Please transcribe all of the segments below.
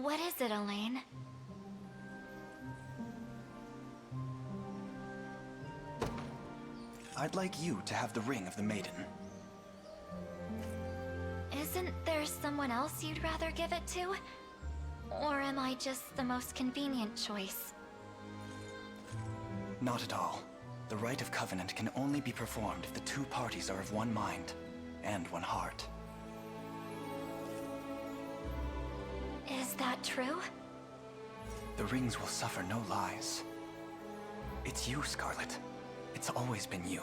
What is it, Elaine? I'd like you to have the ring of the Maiden. Isn't there someone else you'd rather give it to? Or am I just the most convenient choice? Not at all. The rite of covenant can only be performed if the two parties are of one mind and one heart. Is that true? The rings will suffer no lies. It's you, Scarlet. It's always been you.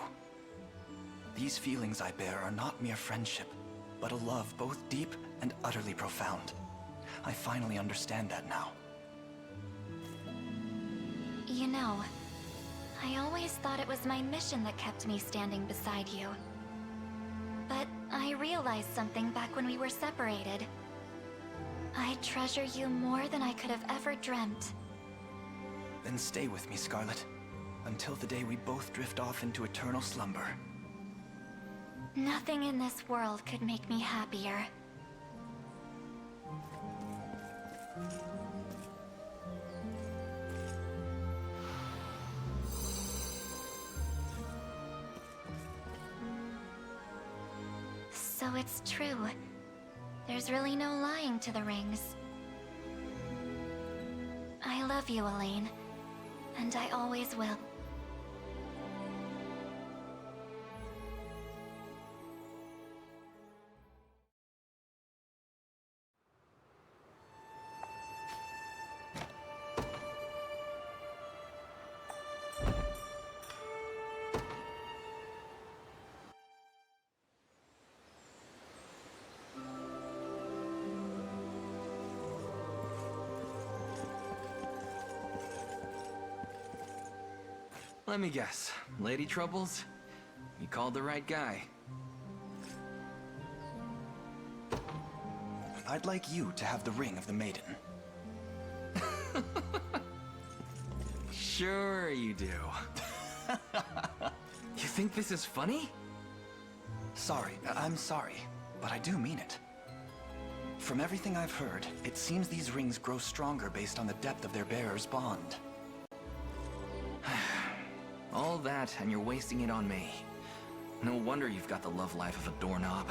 These feelings I bear are not mere friendship, but a love both deep and utterly profound. I finally understand that now. You know, I always thought it was my mission that kept me standing beside you. But I realized something back when we were separated. I treasure you more than I could have ever dreamt. Then stay with me, Scarlet, until the day we both drift off into eternal slumber. Nothing in this world could make me happier. So it's true. There's really no lying to the rings. I love you, Elaine. And I always will. Let me guess. Lady Troubles? You called the right guy. I'd like you to have the ring of the Maiden. Sure you do. You think this is funny? Sorry, I'm sorry, but I do mean it. From everything I've heard, it seems these rings grow stronger based on the depth of their bearer's bond. All that, and you're wasting it on me. No wonder you've got the love life of a doorknob.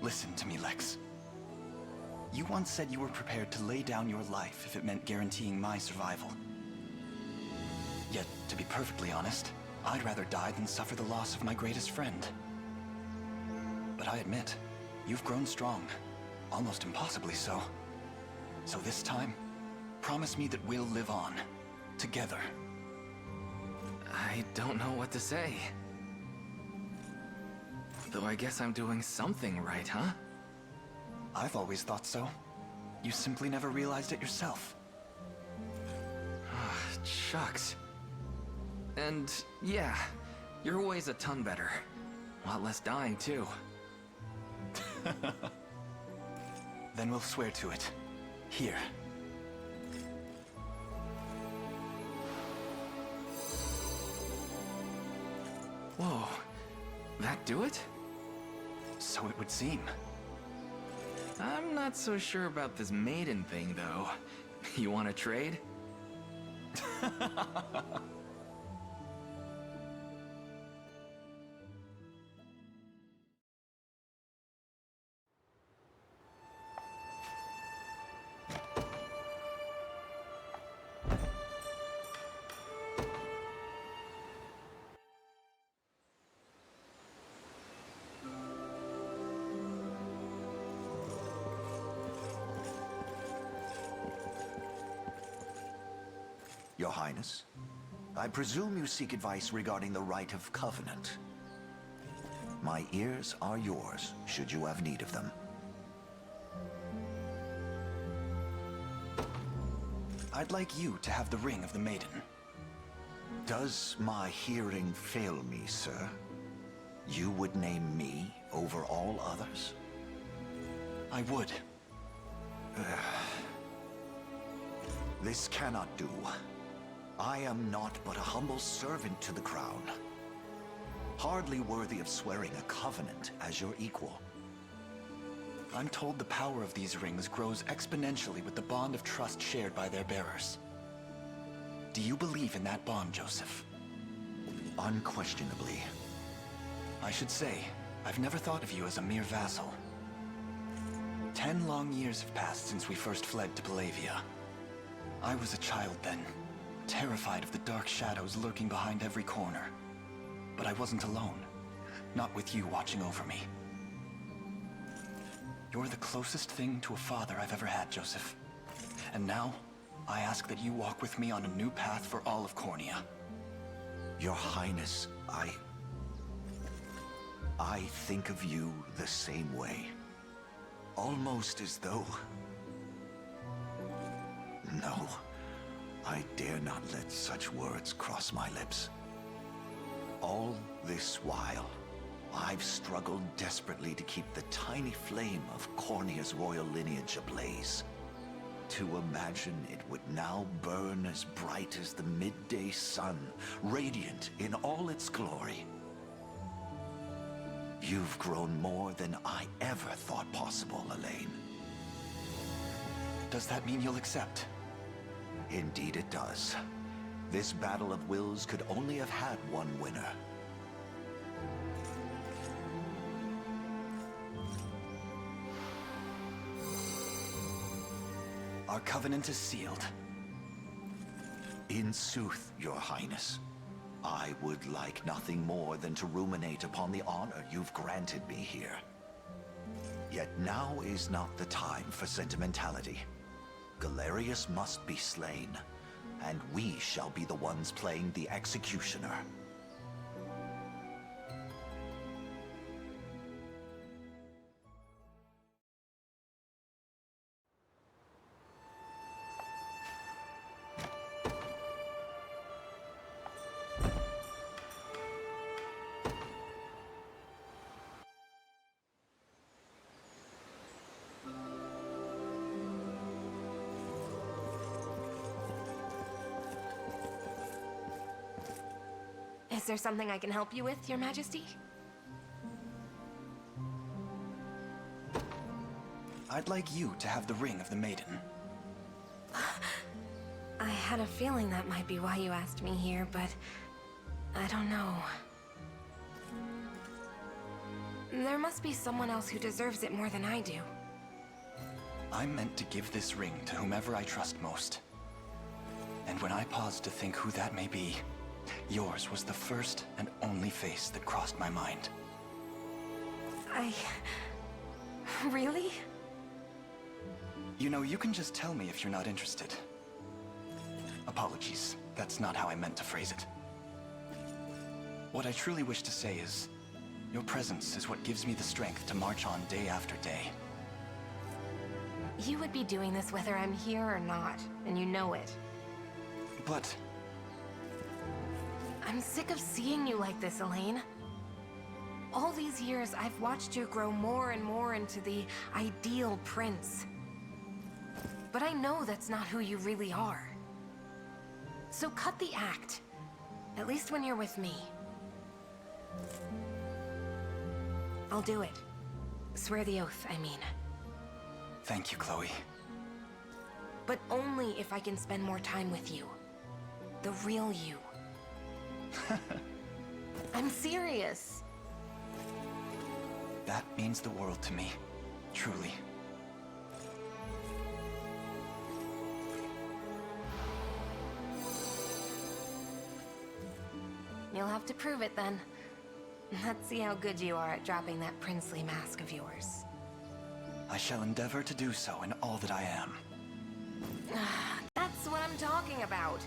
Listen to me, Lex. You once said you were prepared to lay down your life if it meant guaranteeing my survival. Yet, to be perfectly honest, I'd rather die than suffer the loss of my greatest friend. But I admit, you've grown strong. Almost impossibly so. So this time, promise me that we'll live on. Together. I don't know what to say. Though I guess I'm doing something right, huh? I've always thought so. You simply never realized it yourself. Shucks. And yeah, you're always a ton better. A lot less dying, too. Then we'll swear to it. Here. Whoa. That do it? So it would seem. I'm not so sure about this Maiden thing, though. You want to trade? Your Highness, I presume you seek advice regarding the rite of covenant. My ears are yours, should you have need of them. I'd like you to have the ring of the Maiden. Does my hearing fail me, sir? You would name me over all others? I would. This cannot do. I am naught but a humble servant to the crown. Hardly worthy of swearing a covenant as your equal. I'm told the power of these rings grows exponentially with the bond of trust shared by their bearers. Do you believe in that bond, Joseph? Unquestionably. I should say, I've never thought of you as a mere vassal. 10 long years have passed since we first fled to Palavia. I was a child then, terrified of the dark shadows lurking behind every corner. But I wasn't alone, not with you watching over me. You're the closest thing to a father I've ever had, Joseph. And now, I ask that you walk with me on a new path for all of Cornea. Your Highness, I think of you the same way. Almost as though... No, I dare not let such words cross my lips. All this while, I've struggled desperately to keep the tiny flame of Cornea's royal lineage ablaze. To imagine it would now burn as bright as the midday sun, radiant in all its glory. You've grown more than I ever thought possible, Elaine. Does that mean you'll accept? Indeed it does. This battle of wills could only have had one winner. Our covenant is sealed. In sooth, Your Highness, I would like nothing more than to ruminate upon the honor you've granted me here. Yet now is not the time for sentimentality. Galerius must be slain, and we shall be the ones playing the executioner. Is there something I can help you with, Your Majesty? I'd like you to have the ring of the Maiden. I had a feeling that might be why you asked me here, but I don't know. There must be someone else who deserves it more than I do. I'm meant to give this ring to whomever I trust most. And when I paused to think who that may be, yours was the first and only face that crossed my mind. Really? You know, you can just tell me if you're not interested. Apologies, that's not how I meant to phrase it. What I truly wish to say is, your presence is what gives me the strength to march on day after day. You would be doing this whether I'm here or not, and you know it. But I'm sick of seeing you like this, Elaine. All these years, I've watched you grow more and more into the ideal prince. But I know that's not who you really are. So cut the act. At least when you're with me. I'll do it. Swear the oath, I mean. thank you, Chloe. But only if I can spend more time with you. The real you. I'm serious. That means the world to me, truly. You'll have to prove it then. Let's see how good you are at dropping that princely mask of yours. I shall endeavor to do so in all that I am. That's what I'm talking about.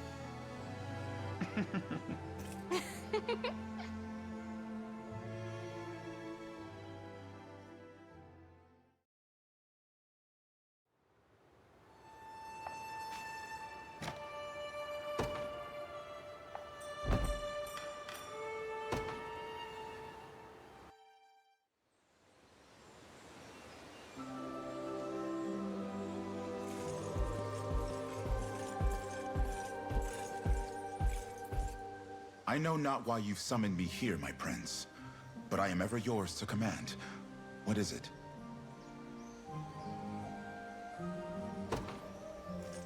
I know not why you've summoned me here, my prince, but I am ever yours to command. What is it?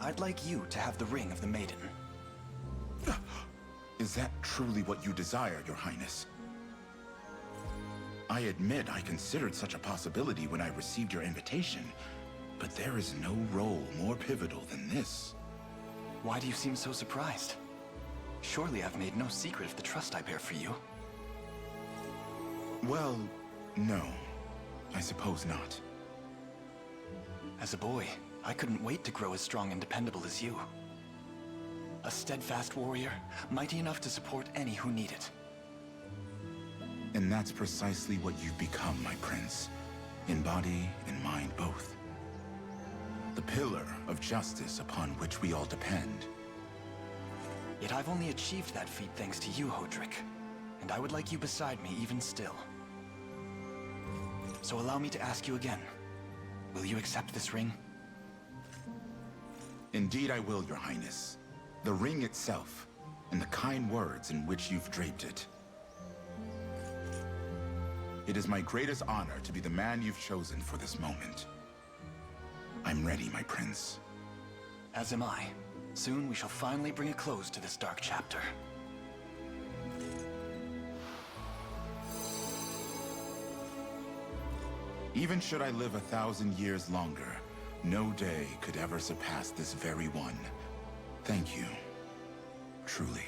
I'd like you to have the ring of the Maiden. Is that truly what you desire, Your Highness? I admit I considered such a possibility when I received your invitation, but there is no role more pivotal than this. Why do you seem so surprised? Surely I've made no secret of the trust I bear for you. Well, no. I suppose not. As a boy, I couldn't wait to grow as strong and dependable as you. A steadfast warrior, mighty enough to support any who need it. And that's precisely what you've become, my prince. In body and mind both. The pillar of justice upon which we all depend. Yet I've only achieved that feat thanks to you, Hodrick. And I would like you beside me even still. So allow me to ask you again. Will you accept this ring? Indeed I will, Your Highness. The ring itself, and the kind words in which you've draped it. It is my greatest honor to be the man you've chosen for this moment. I'm ready, my prince. As am I. Soon we shall finally bring a close to this dark chapter. Even should I live 1,000 years longer, no day could ever surpass this very one. Thank you. Truly.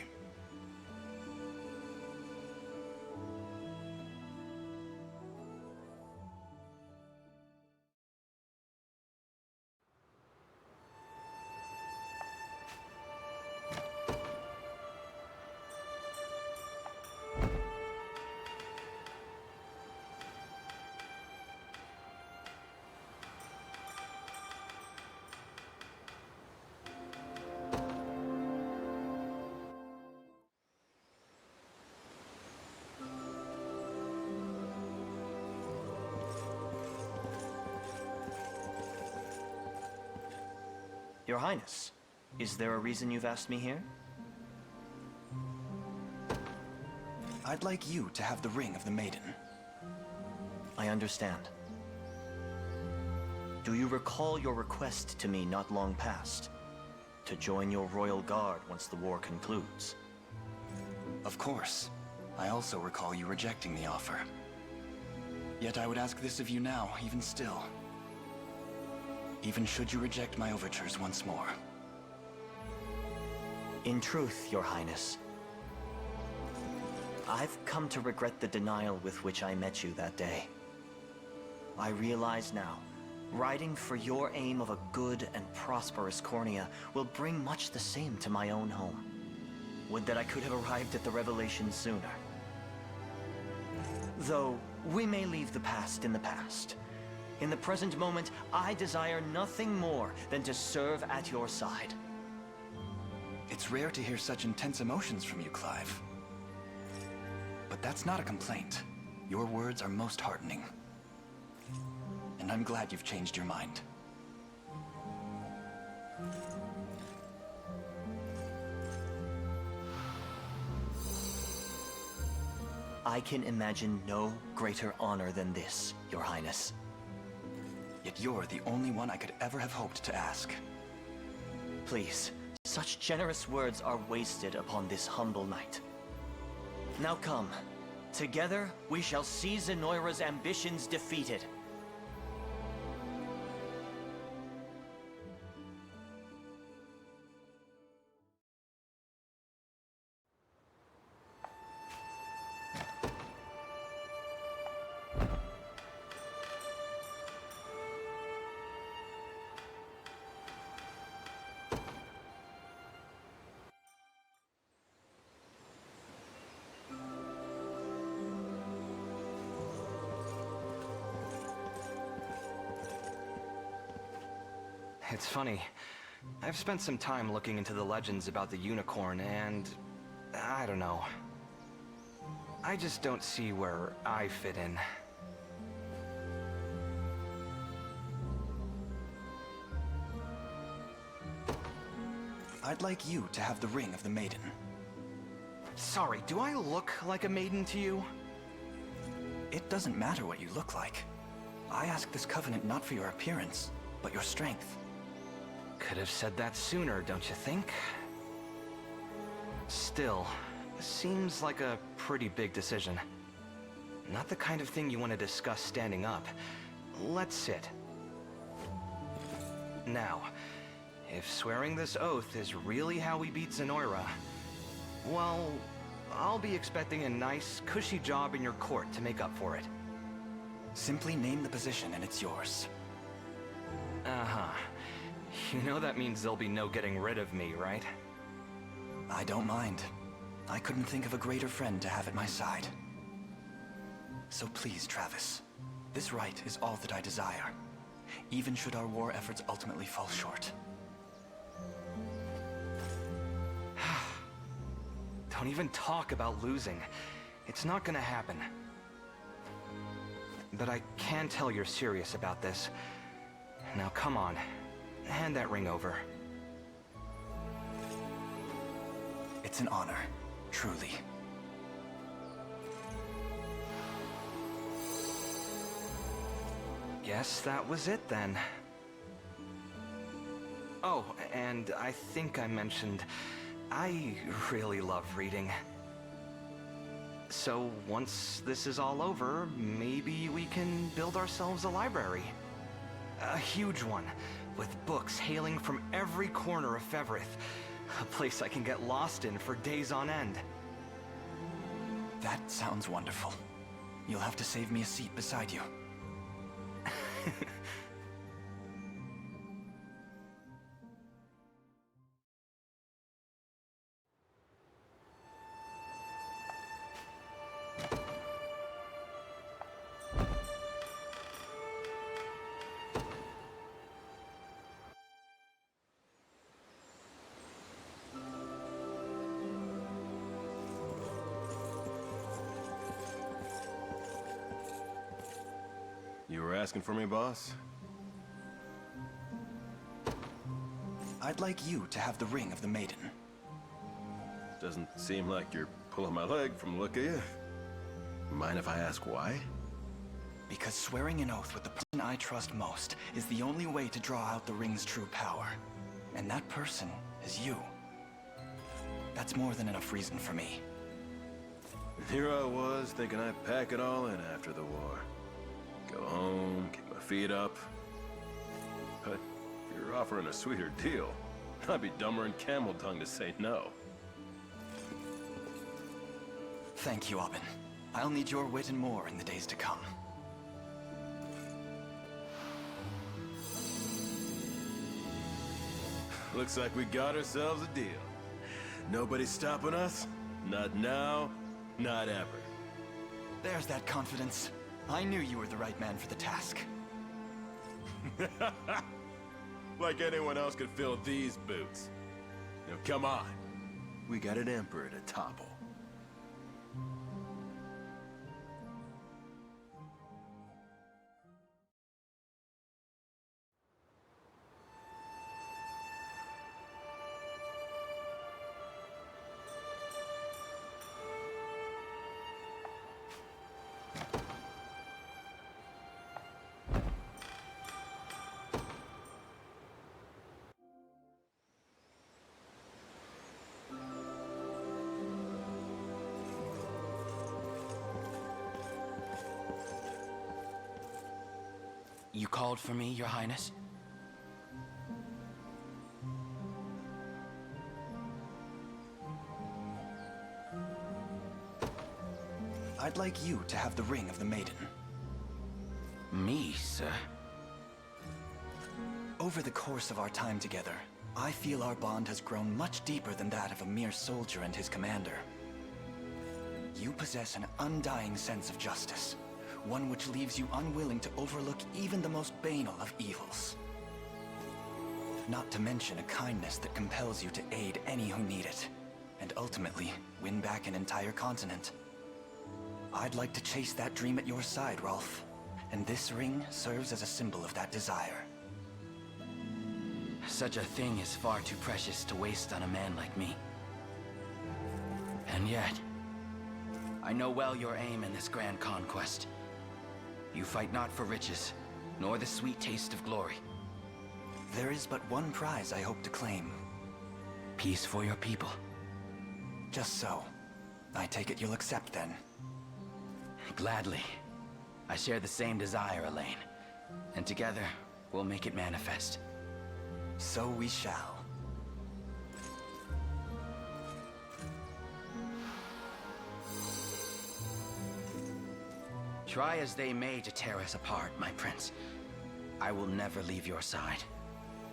Your Highness, is there a reason you've asked me here? I'd like you to have the ring of the Maiden. I understand. Do you recall your request to me not long past? To join your royal guard once the war concludes? Of course. I also recall you rejecting the offer. Yet I would ask this of you now, even still. Even should you reject my overtures once more. In truth, Your Highness, I've come to regret the denial with which I met you that day. I realize now, riding for your aim of a good and prosperous Cornea will bring much the same to my own home. Would that I could have arrived at the revelation sooner. Though, we may leave the past in the past. In the present moment, I desire nothing more than to serve at your side. It's rare to hear such intense emotions from you, Clive. But that's not a complaint. Your words are most heartening. And I'm glad you've changed your mind. I can imagine no greater honor than this, Your Highness. Yet you're the only one I could ever have hoped to ask. Please, such generous words are wasted upon this humble knight. Now come. Together, we shall see Zenoira's ambitions defeated. It's funny. I've spent some time looking into the legends about the Unicorn, and I don't know. I just don't see where I fit in. I'd like you to have the ring of the Maiden. Sorry, do I look like a maiden to you? It doesn't matter what you look like. I ask this covenant not for your appearance, but your strength. Could have said that sooner, don't you think? Still, seems like a pretty big decision. Not the kind of thing you want to discuss standing up. Let's sit. Now, if swearing this oath is really how we beat Zenoira, well, I'll be expecting a nice, cushy job in your court to make up for it. Simply name the position and it's yours. Uh-huh. You know that means there'll be no getting rid of me, right? I don't mind. I couldn't think of a greater friend to have at my side. So please, Travis, this right is all that I desire, even should our war efforts ultimately fall short. Don't even talk about losing. It's not gonna happen. But I can tell you're serious about this. Now come on, hand that ring over. It's an honor, truly. Guess that was it then. Oh, and I think I mentioned, I really love reading. So once this is all over, maybe we can build ourselves a library. A huge one, with books hailing from every corner of Feverith. A place I can get lost in for days on end. That sounds wonderful. You'll have to save me a seat beside you. You were asking for me, boss? I'd like you to have the ring of the Maiden. Doesn't seem like you're pulling my leg from the look of you. Mind if I ask why? Because swearing an oath with the person I trust most is the only way to draw out the ring's true power. And that person is you. That's more than enough reason for me. Here I was, thinking I'd pack it all in after the war. Go home, kick my feet up. But if you're offering a sweeter deal, I'd be dumber than camel tongue to say no. Thank you, Aubin. I'll need your wit and more in the days to come. Looks like we got ourselves a deal. Nobody stopping us? Not now, not ever. There's that confidence. I knew you were the right man for the task. Like anyone else could fill these boots. Now come on. We got an emperor to topple. You called for me, Your Highness? I'd like you to have the ring of the Maiden. Me, sir? Over the course of our time together, I feel our bond has grown much deeper than that of a mere soldier and his commander. You possess an undying sense of justice, one which leaves you unwilling to overlook even the most banal of evils. Not to mention a kindness that compels you to aid any who need it, and ultimately win back an entire continent. I'd like to chase that dream at your side, Rolf, and this ring serves as a symbol of that desire. Such a thing is far too precious to waste on a man like me. And yet, I know well your aim in this grand conquest. You fight not for riches, nor the sweet taste of glory. There is but one prize I hope to claim. Peace for your people. Just so. I take it you'll accept then. Gladly. I share the same desire, Elaine. And together, we'll make it manifest. So we shall. Try as they may to tear us apart, my prince. I will never leave your side.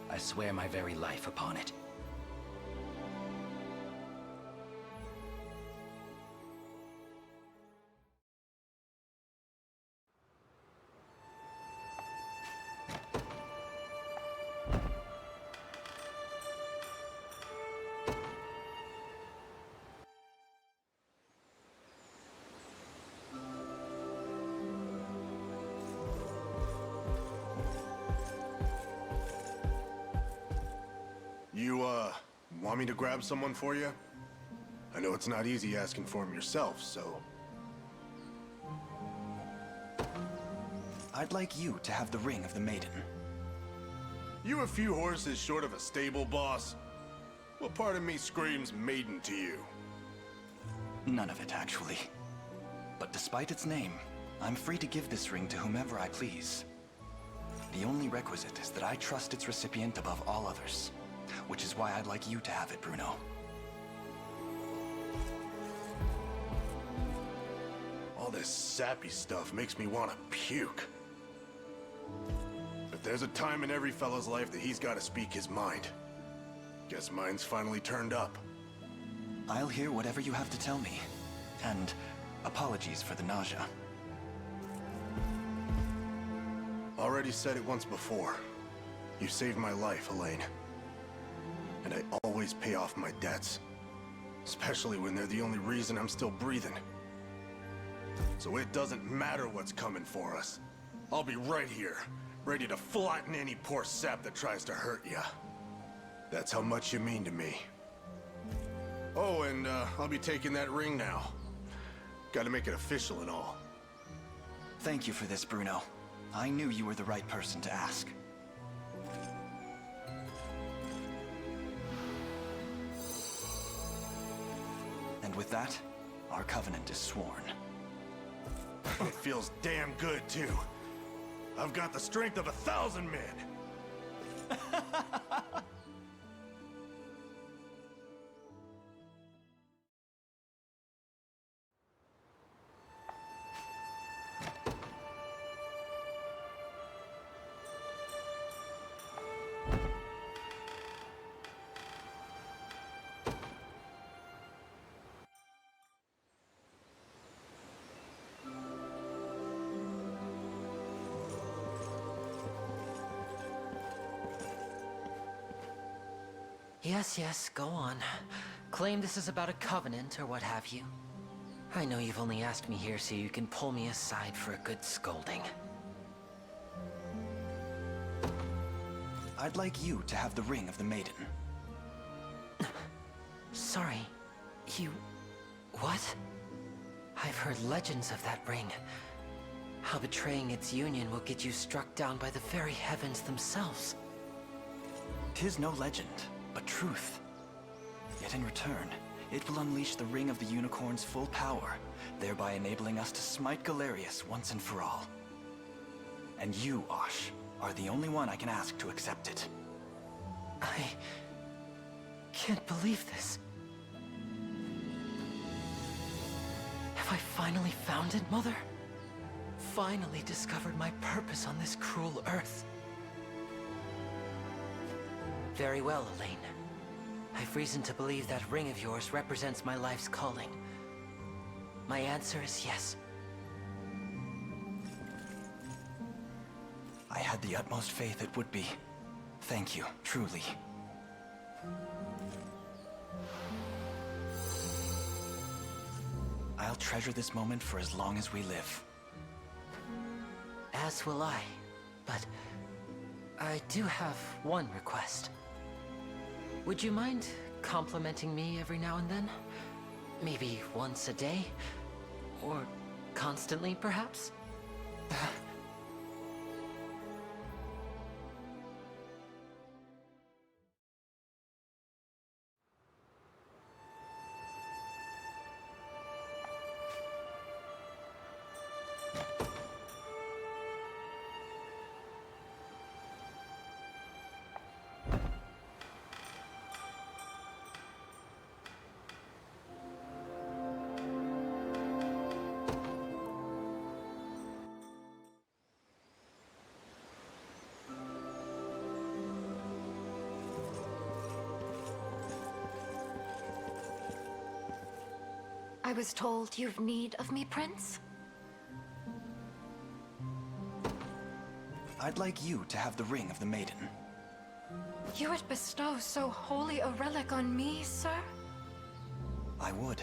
I swear my very life upon it. You, want me to grab someone for you? I know it's not easy asking for him yourself, so... I'd like you to have the ring of the Maiden. You a few horses short of a stable boss? What part of me screams Maiden to you? None of it, actually. But despite its name, I'm free to give this ring to whomever I please. The only requisite is that I trust its recipient above all others. Which is why I'd like you to have it, Bruno. All this sappy stuff makes me want to puke. But there's a time in every fella's life that he's got to speak his mind. Guess mine's finally turned up. I'll hear whatever you have to tell me. And apologies for the nausea. Already said it once before. You saved my life, Elaine. And I always pay off my debts. Especially when they're the only reason I'm still breathing. So it doesn't matter what's coming for us. I'll be right here, ready to flatten any poor sap that tries to hurt ya. That's how much you mean to me. Oh, and I'll be taking that ring now. Gotta make it official and all. Thank you for this, Bruno. I knew you were the right person to ask. And with that, our covenant is sworn. It feels damn good, too. I've got the strength of 1,000 men. Yes, go on. Claim this is about a covenant or what have you. I know you've only asked me here so you can pull me aside for a good scolding. I'd like you to have the ring of the Maiden. Sorry, you... what? I've heard legends of that ring. How betraying its union will get you struck down by the very heavens themselves. 'Tis no legend, but truth. Yet in return, it will unleash the Ring of the Unicorn's full power, thereby enabling us to smite Galerius once and for all. And you, Osh, are the only one I can ask to accept it. I... can't believe this. Have I finally found it, Mother? Finally discovered my purpose on this cruel earth. Very well, Elaine. I've reason to believe that ring of yours represents my life's calling. My answer is yes. I had the utmost faith it would be. Thank you, truly. I'll treasure this moment for as long as we live. As will I, but I do have one request. Would you mind complimenting me every now and then? Maybe once a day? Or constantly, perhaps? I was told you've need of me, Prince? I'd like you to have the ring of the Maiden. You would bestow so holy a relic on me, sir? I would.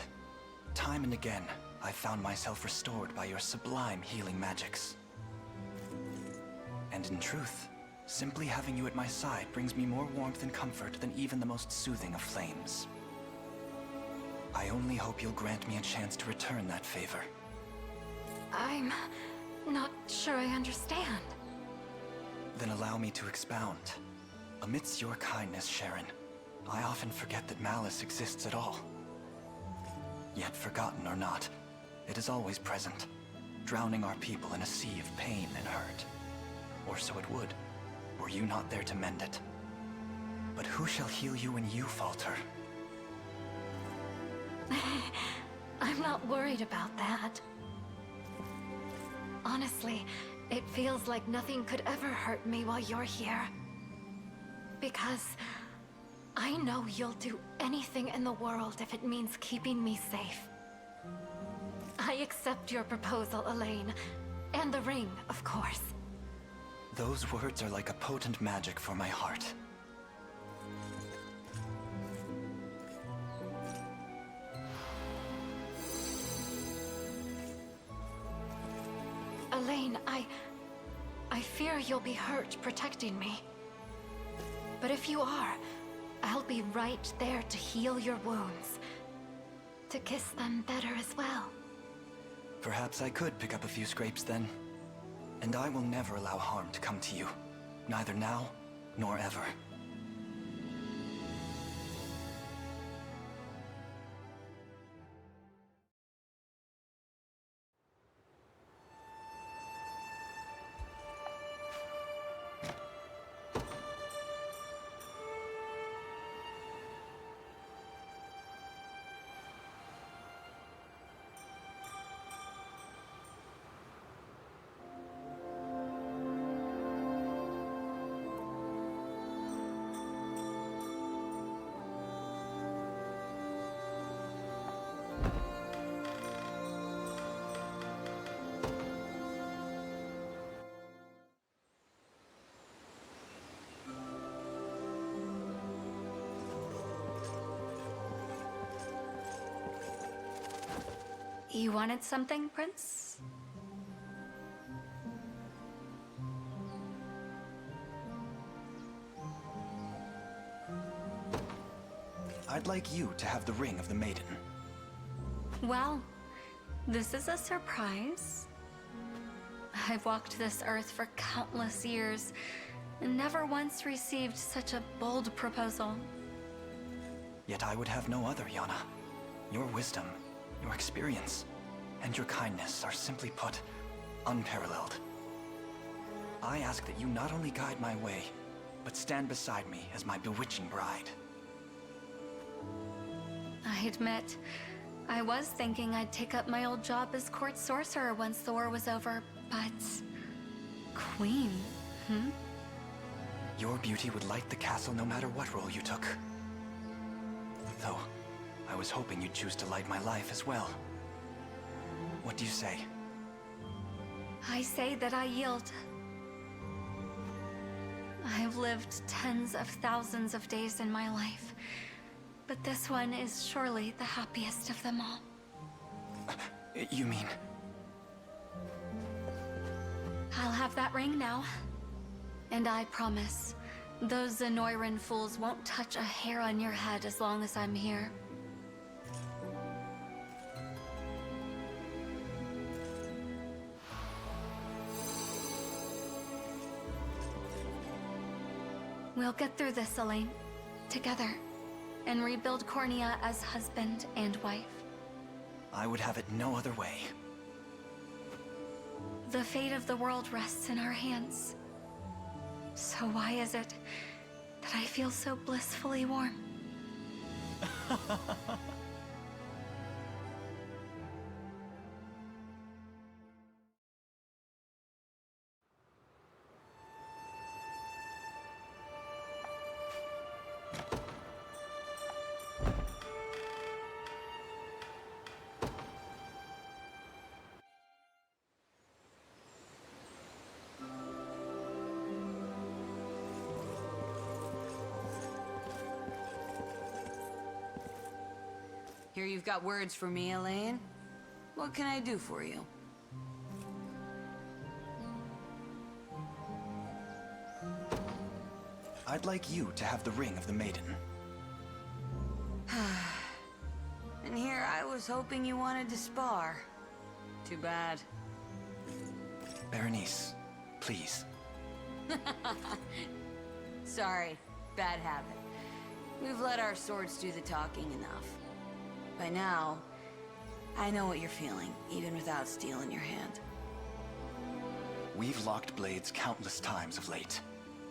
Time and again, I found myself restored by your sublime healing magics. And in truth, simply having you at my side brings me more warmth and comfort than even the most soothing of flames. I only hope you'll grant me a chance to return that favor. I'm not sure I understand. Then allow me to expound. Amidst your kindness, Sharon, I often forget that malice exists at all. Yet forgotten or not, it is always present, drowning our people in a sea of pain and hurt. Or so it would, were you not there to mend it. But who shall heal you when you falter? I'm not worried about that. Honestly, it feels like nothing could ever hurt me while you're here. Because I know you'll do anything in the world if it means keeping me safe. I accept your proposal, Elaine. And the ring, of course. Those words are like a potent magic for my heart. Elaine, I fear you'll be hurt protecting me. But if you are, I'll be right there to heal your wounds. To kiss them better as well. Perhaps I could pick up a few scrapes then. And I will never allow harm to come to you. Neither now, nor ever. You wanted something, Prince? I'd like you to have the ring of the Maiden. Well, this is a surprise. I've walked this earth for countless years and never once received such a bold proposal. Yet I would have no other, Yana. Your wisdom, your experience, and your kindness are simply put, unparalleled. I ask that you not only guide my way, but stand beside me as my bewitching bride. I admit, I was thinking I'd take up my old job as court sorcerer once the war was over, but... Queen, Your beauty would light the castle no matter what role you took. Though, I was hoping you'd choose to light my life as well. What do you say? I say that I yield. I've lived tens of thousands of days in my life, but this one is surely the happiest of them all. You mean... I'll have that ring now. And I promise, those Zenoiran fools won't touch a hair on your head as long as I'm here. We'll get through this, Elaine. Together. And rebuild Cornea as husband and wife. I would have it no other way. The fate of the world rests in our hands. So why is it that I feel so blissfully warm? Here you've got words for me, Elaine. What can I do for you? I'd like you to have the ring of the Maiden. And here I was hoping you wanted to spar. Too bad. Berenice, please. Sorry, bad habit. We've let our swords do the talking enough. By now, I know what you're feeling, even without steel in your hand. We've locked blades countless times of late.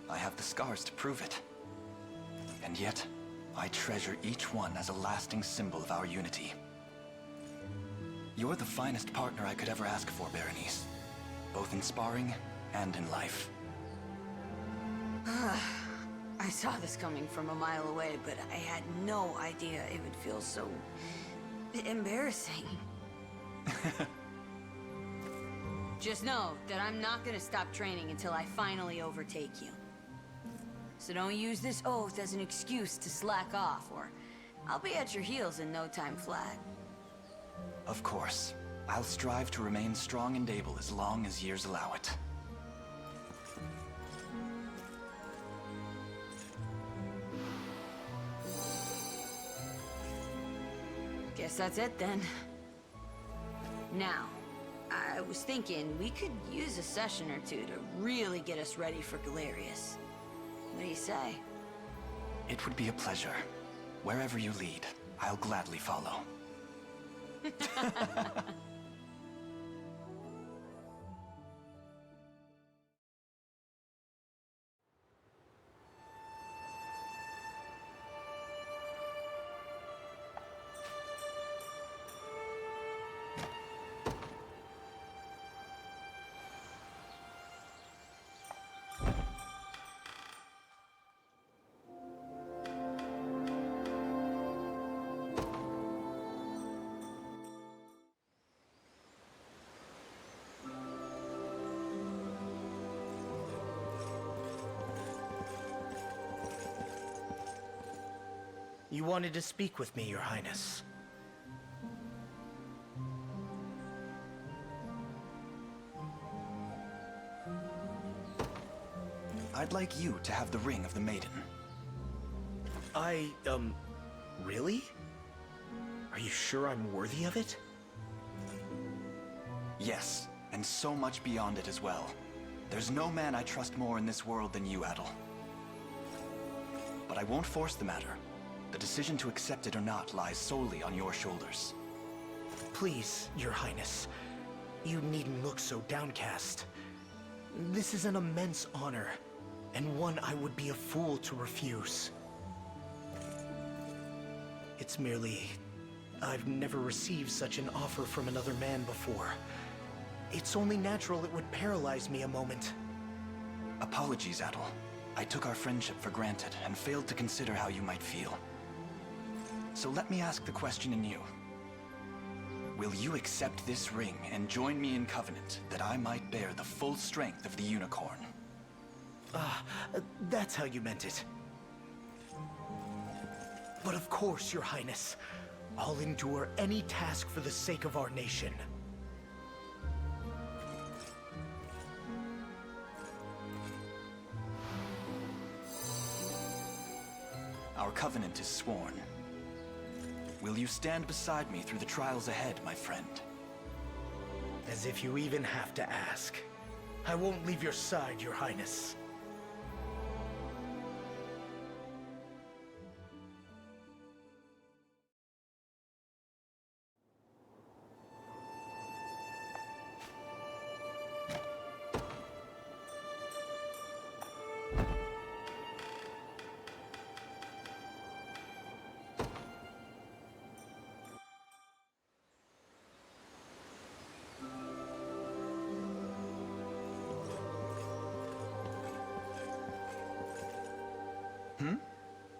I have the scars to prove it. And yet, I treasure each one as a lasting symbol of our unity. You're the finest partner I could ever ask for, Berenice. Both in sparring and in life. I saw this coming from a mile away, but I had no idea it would feel so embarrassing. Just know that I'm not gonna stop training until I finally overtake you. So don't use this oath as an excuse to slack off, or I'll be at your heels in no time flat. Of course. I'll strive to remain strong and able as long as years allow it. Guess that's it then. Now, I was thinking we could use a session or two to really get us ready for Galerius. What do you say? It would be a pleasure. Wherever you lead, I'll gladly follow. You wanted to speak with me, Your Highness. I'd like you to have the ring of the Maiden. Really? Are you sure I'm worthy of it? Yes, and so much beyond it as well. There's no man I trust more in this world than you, Adel. But I won't force the matter. The decision to accept it or not lies solely on your shoulders. Please, Your Highness. You needn't look so downcast. This is an immense honor, and one I would be a fool to refuse. It's merely... I've never received such an offer from another man before. It's only natural it would paralyze me a moment. Apologies, Adel. I took our friendship for granted and failed to consider how you might feel. So let me ask the question anew. Will you accept this ring and join me in covenant that I might bear the full strength of the Unicorn? That's how you meant it. But of course, Your Highness. I'll endure any task for the sake of our nation. Our covenant is sworn. Will you stand beside me through the trials ahead, my friend? As if you even have to ask. I won't leave your side, Your Highness.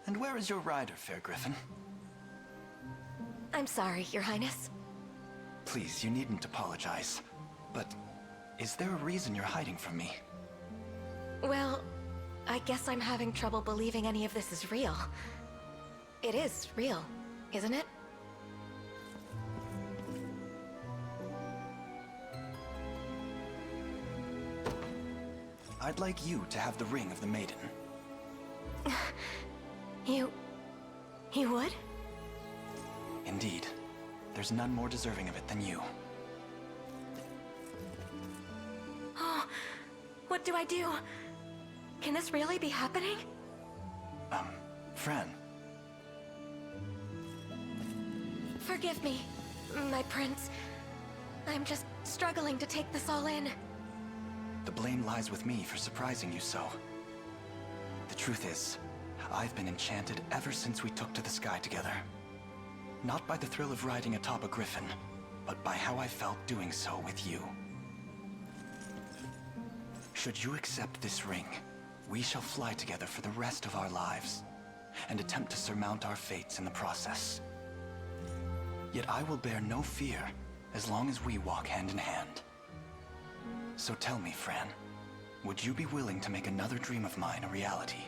And where is your rider, fair Griffin? I'm sorry, Your Highness. Please, you needn't apologize. But is there a reason you're hiding from me? Well, I guess I'm having trouble believing any of this is real. It is real, isn't it? I'd like you to have the ring of the Maiden. You would? Indeed. There's none more deserving of it than you. Oh, what do I do? Can this really be happening? Fran. Forgive me, my prince. I'm just struggling to take this all in. The blame lies with me for surprising you so. The truth is, I've been enchanted ever since we took to the sky together. Not by the thrill of riding atop a griffin, but by how I felt doing so with you. Should you accept this ring, we shall fly together for the rest of our lives, and attempt to surmount our fates in the process. Yet I will bear no fear as long as we walk hand in hand. So tell me, Fran, would you be willing to make another dream of mine a reality?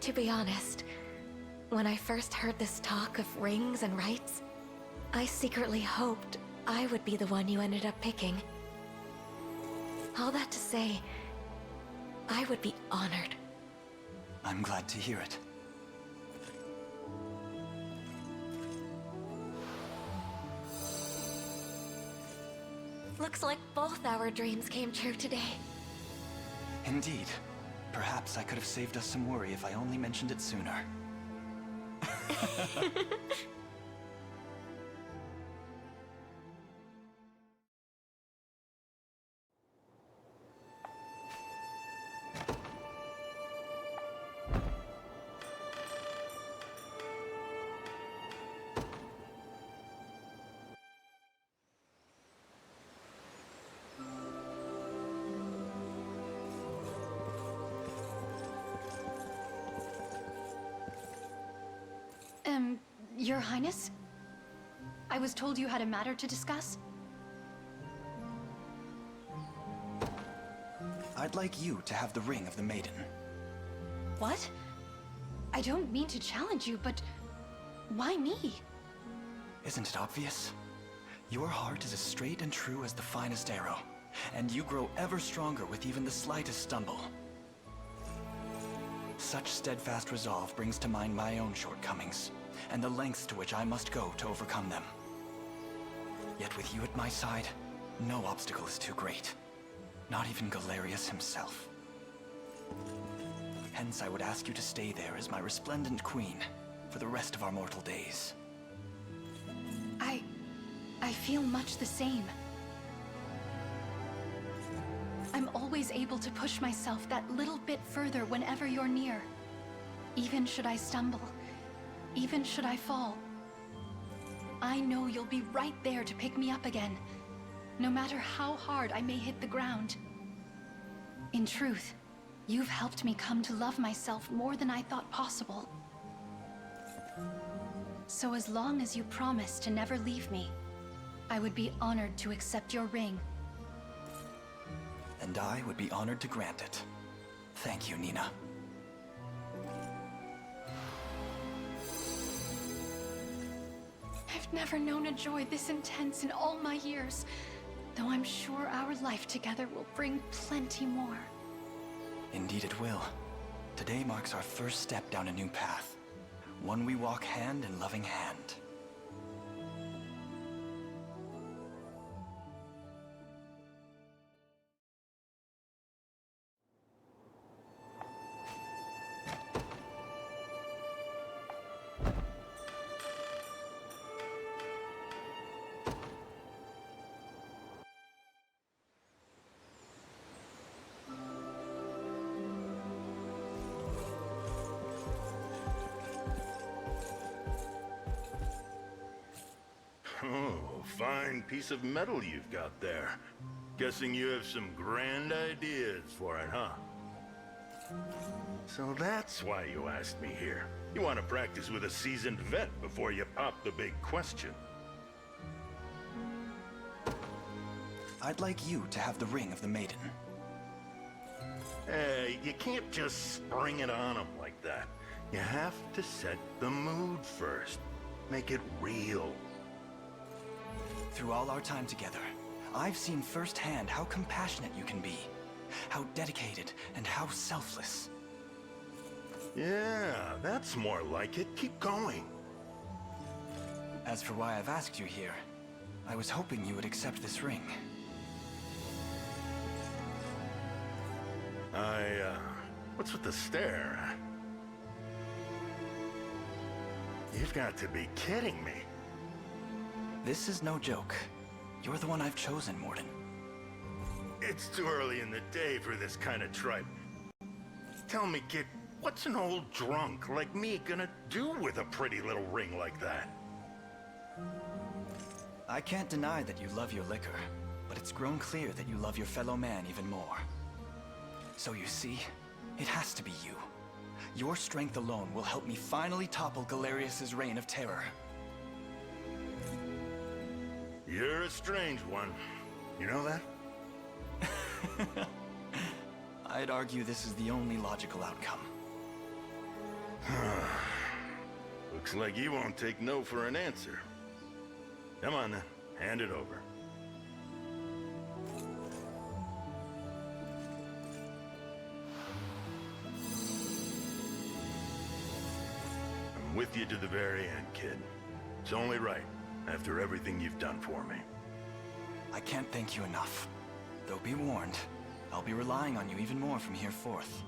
To be honest, when I first heard this talk of rings and rights, I secretly hoped I would be the one you ended up picking. All that to say, I would be honored. I'm glad to hear it. Looks like both our dreams came true today. Indeed. Perhaps I could have saved us some worry if I only mentioned it sooner. Your Highness? I was told you had a matter to discuss? I'd like you to have the ring of the Maiden. What? I don't mean to challenge you, but why me? Isn't it obvious? Your heart is as straight and true as the finest arrow, and you grow ever stronger with even the slightest stumble. Such steadfast resolve brings to mind my own shortcomings, and the lengths to which I must go to overcome them. Yet with you at my side, no obstacle is too great. Not even Galerius himself. Hence I would ask you to stay there as my resplendent queen for the rest of our mortal days. I feel much the same. I'm always able to push myself that little bit further whenever you're near. Even should I stumble, even should I fall, I know you'll be right there to pick me up again, no matter how hard I may hit the ground. In truth, you've helped me come to love myself more than I thought possible. So as long as you promise to never leave me, I would be honored to accept your ring. And I would be honored to grant it. Thank you, Nina. I've never known a joy this intense in all my years, though I'm sure our life together will bring plenty more. Indeed it will. Today marks our first step down a new path. One we walk hand in loving hand. Oh, fine piece of metal you've got there. Guessing you have some grand ideas for it, huh? So that's why you asked me here. You want to practice with a seasoned vet before you pop the big question. I'd like you to have the ring of the Maiden. Hey, you can't just spring it on them like that. You have to set the mood first. Make it real. Through all our time together, I've seen firsthand how compassionate you can be, how dedicated and how selfless. Yeah, that's more like it. Keep going. As for why I've asked you here, I was hoping you would accept this ring. What's with the stare? You've got to be kidding me. This is no joke. You're the one I've chosen, Morden. It's too early in the day for this kind of tripe. Tell me, kid, what's an old drunk like me gonna do with a pretty little ring like that? I can't deny that you love your liquor, but it's grown clear that you love your fellow man even more. So you see, it has to be you. Your strength alone will help me finally topple Galerius's reign of terror. You're a strange one. You know that? I'd argue this is the only logical outcome. Looks like you won't take no for an answer. Come on then, hand it over. I'm with you to the very end, kid. It's only right, after everything you've done for me. I can't thank you enough. Though be warned, I'll be relying on you even more from here forth.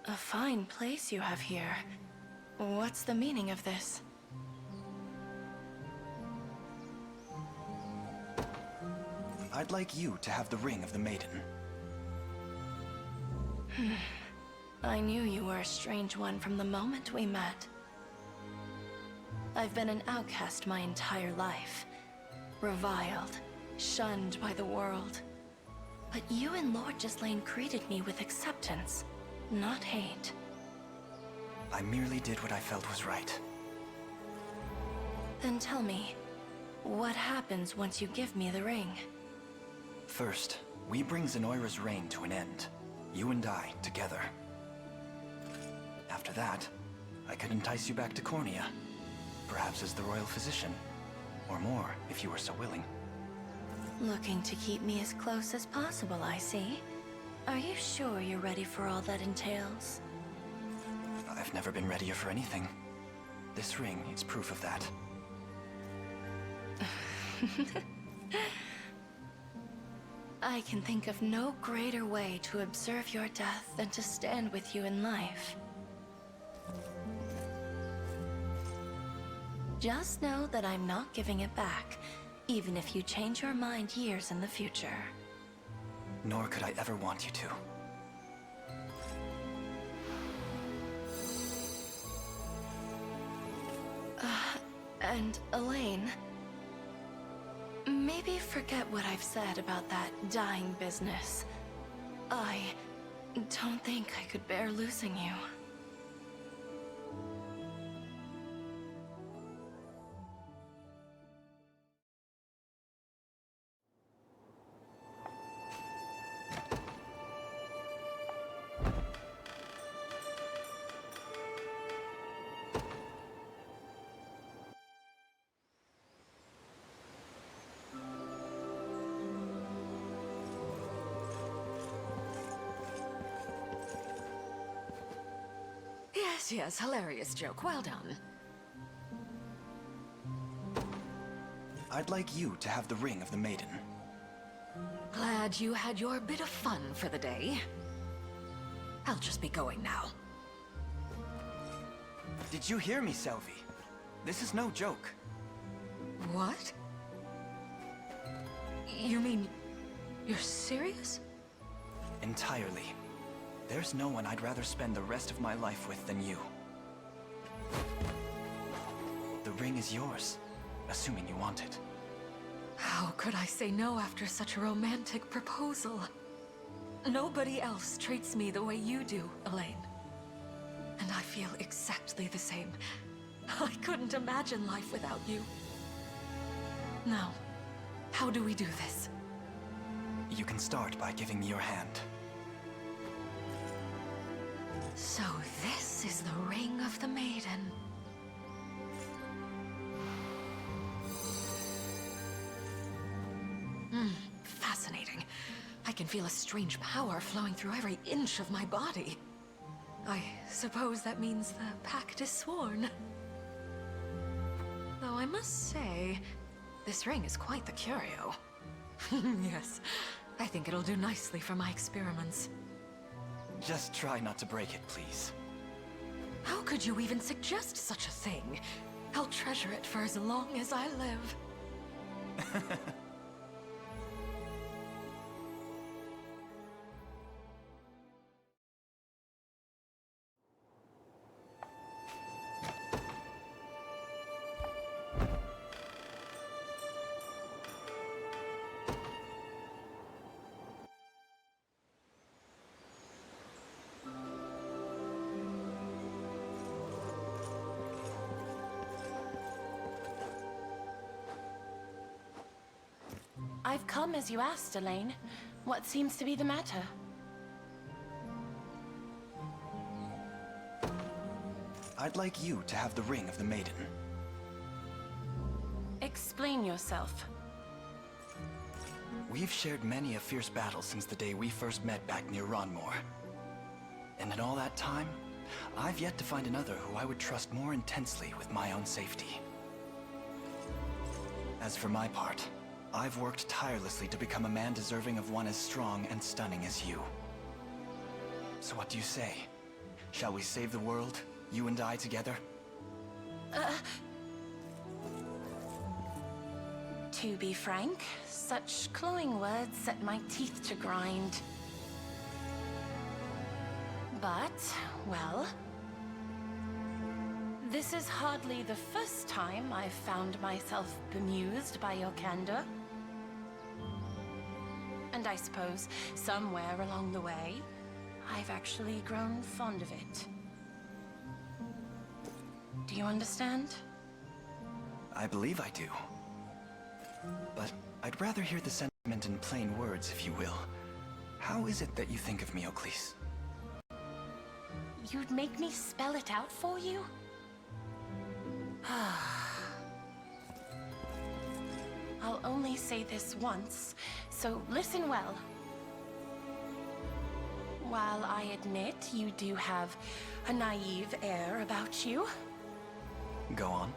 A fine place you have here. What's the meaning of this? I'd like you to have the ring of the Maiden. I knew you were a strange one from the moment we met. I've been an outcast my entire life. Reviled, shunned by the world. But you and Lord Ghislaine greeted me with acceptance. Not hate. I merely did what I felt was right. Then tell me, what happens once you give me the ring? First, we bring Zenoira's reign to an end. You and I, together. After that, I could entice you back to Cornea. Perhaps as the royal physician. Or more, if you were so willing. Looking to keep me as close as possible, I see. Are you sure you're ready for all that entails? I've never been readier for anything. This ring is proof of that. I can think of no greater way to observe your death than to stand with you in life. Just know that I'm not giving it back, even if you change your mind years in the future. Nor could I ever want you to. And Elaine, maybe forget what I've said about that dying business. I don't think I could bear losing you. Yes, hilarious joke. Well done. I'd like you to have the ring of the Maiden. Glad you had your bit of fun for the day. I'll just be going now. Did you hear me, Selvi? This is no joke. What? You mean you're serious? Entirely. There's no one I'd rather spend the rest of my life with than you. The ring is yours, assuming you want it. How could I say no after such a romantic proposal? Nobody else treats me the way you do, Elaine. And I feel exactly the same. I couldn't imagine life without you. Now, how do we do this? You can start by giving me your hand. So this is the ring of the Maiden. Fascinating. I can feel a strange power flowing through every inch of my body. I suppose that means the pact is sworn. Though I must say, this ring is quite the curio. Yes, I think it'll do nicely for my experiments. Just try not to break it, please. How could you even suggest such a thing? I'll treasure it for as long as I live. I've come as you asked, Elaine. What seems to be the matter? I'd like you to have the ring of the Maiden. Explain yourself. We've shared many a fierce battle since the day we first met back near Ronmore. And in all that time, I've yet to find another who I would trust more intensely with my own safety. As for my part, I've worked tirelessly to become a man deserving of one as strong and stunning as you. So what do you say? Shall we save the world, you and I together? To be frank, such glowing words set my teeth to grind. But, well, this is hardly the first time I've found myself bemused by your candor. And I suppose, somewhere along the way, I've actually grown fond of it. Do you understand? I believe I do. But I'd rather hear the sentiment in plain words, if you will. How is it that you think of me, Oclise? You'd make me spell it out for you? I'll only say this once, so listen well. While I admit you do have a naive air about you, Go on.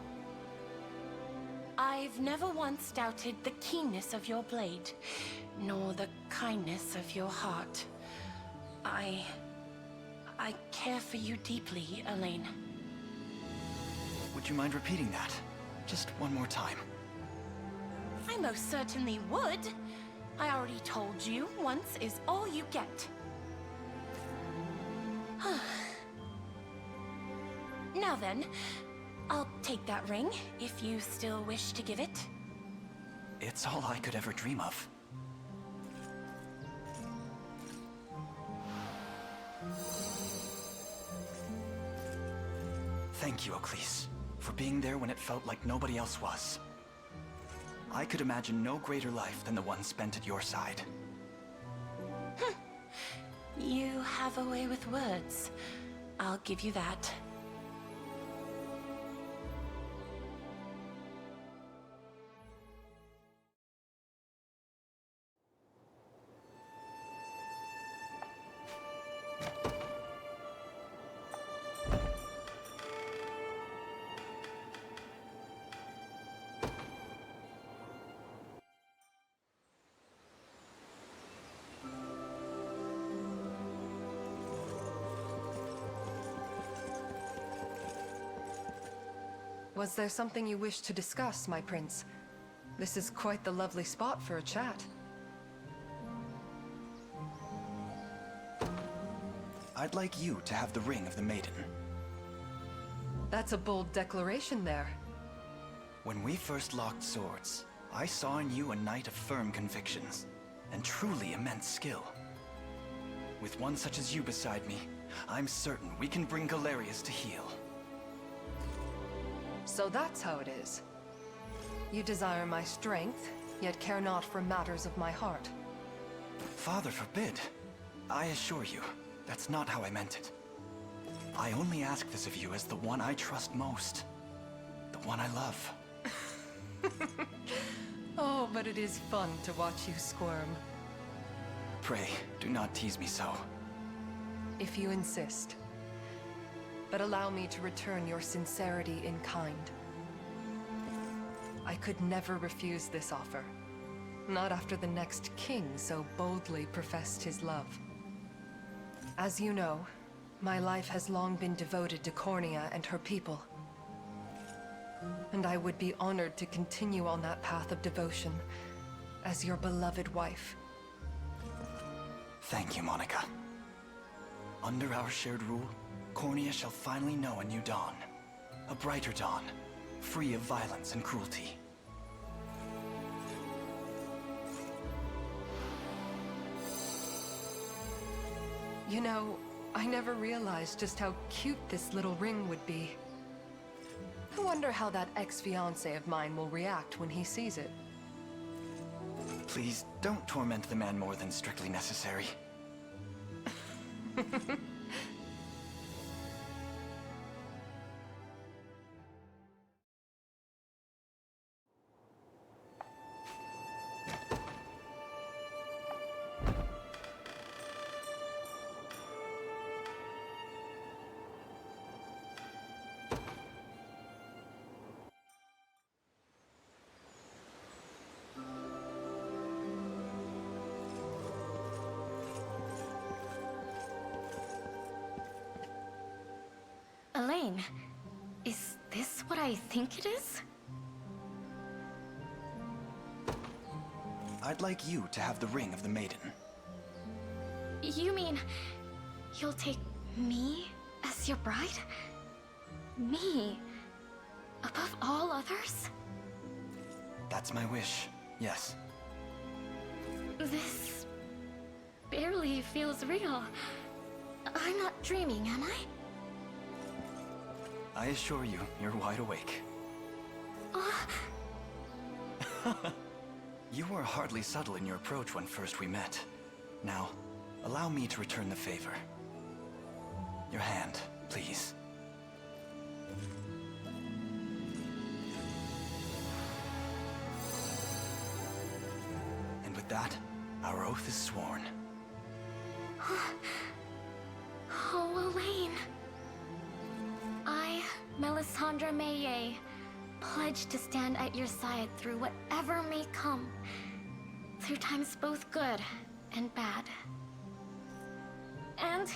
I've never once doubted the keenness of your blade, nor the kindness of your heart. I care for you deeply, Elaine. Would you mind repeating that? Just one more time. I most certainly would. I already told you, once is all you get. Now then, I'll take that ring, if you still wish to give it. It's all I could ever dream of. Thank you, Oclise, for being there when it felt like nobody else was. I could imagine no greater life than the one spent at your side. You have a way with words. I'll give you that. Was there something you wish to discuss, my prince? This is quite the lovely spot for a chat. I'd like you to have the ring of the Maiden. That's a bold declaration there. When we first locked swords, I saw in you a knight of firm convictions, and truly immense skill. With one such as you beside me, I'm certain we can bring Galerius to heel. So that's how it is. You desire my strength, yet care not for matters of my heart. Father forbid. I assure you, that's not how I meant it. I only ask this of you as the one I trust most. The one I love. Oh, but it is fun to watch you squirm. Pray, do not tease me so. If you insist. But allow me to return your sincerity in kind. I could never refuse this offer. Not after the next king so boldly professed his love. As you know, my life has long been devoted to Cornea and her people. And I would be honored to continue on that path of devotion as your beloved wife. Thank you, Monica. Under our shared rule, Cornea shall finally know a new dawn. A brighter dawn, free of violence and cruelty. You know, I never realized just how cute this little ring would be. I wonder how that ex-fiancé of mine will react when he sees it. Please, don't torment the man more than strictly necessary. Elaine, is this what I think it is? I'd like you to have the ring of the Maiden. You mean you'll take me as your bride? Me? Above all others? That's my wish, yes. This barely feels real. I'm not dreaming, am I? I assure you, you're wide awake. You were hardly subtle in your approach when first we met. Now, allow me to return the favor. Your hand, please. And with that, our oath is sworn. Oh, Elaine. I, Melisandre Maye, pledge to stand at your side through whatever may come. Through times both good and bad. And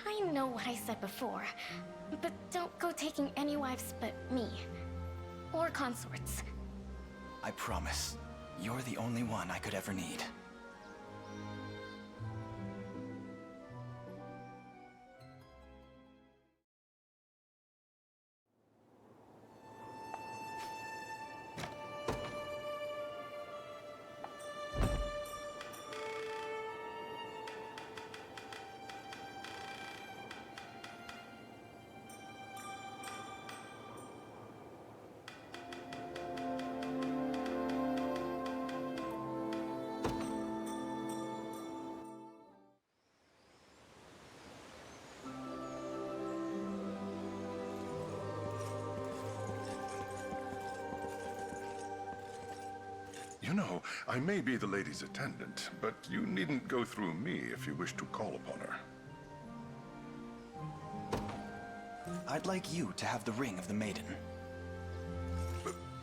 I know what I said before, but don't go taking any wives but me. Or consorts. I promise. You're the only one I could ever need. You know, I may be the lady's attendant, but you needn't go through me if you wish to call upon her. I'd like you to have the ring of the Maiden.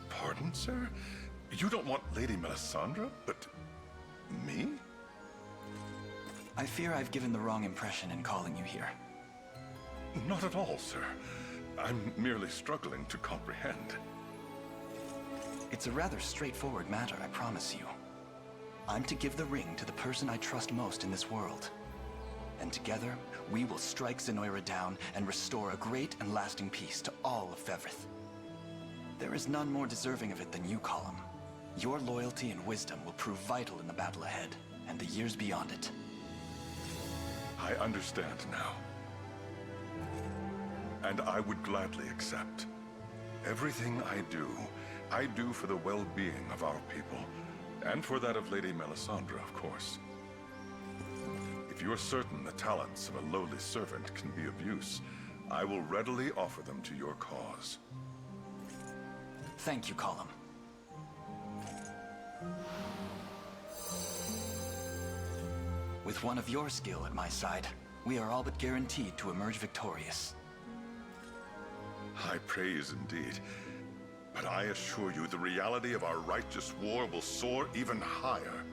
Pardon, sir? You don't want Lady Melisandre, but me? I fear I've given the wrong impression in calling you here. Not at all, sir. I'm merely struggling to comprehend. It's a rather straightforward matter, I promise you. I'm to give the ring to the person I trust most in this world. And together, we will strike Zenoira down and restore a great and lasting peace to all of Fevrith. There is none more deserving of it than you, Colum. Your loyalty and wisdom will prove vital in the battle ahead, and the years beyond it. I understand now. And I would gladly accept. Everything I do for the well-being of our people, and for that of Lady Melisandre, of course. If you're certain the talents of a lowly servant can be of use, I will readily offer them to your cause. Thank you, Colum. With one of your skill at my side, we are all but guaranteed to emerge victorious. High praise indeed. But I assure you, the reality of our righteous war will soar even higher.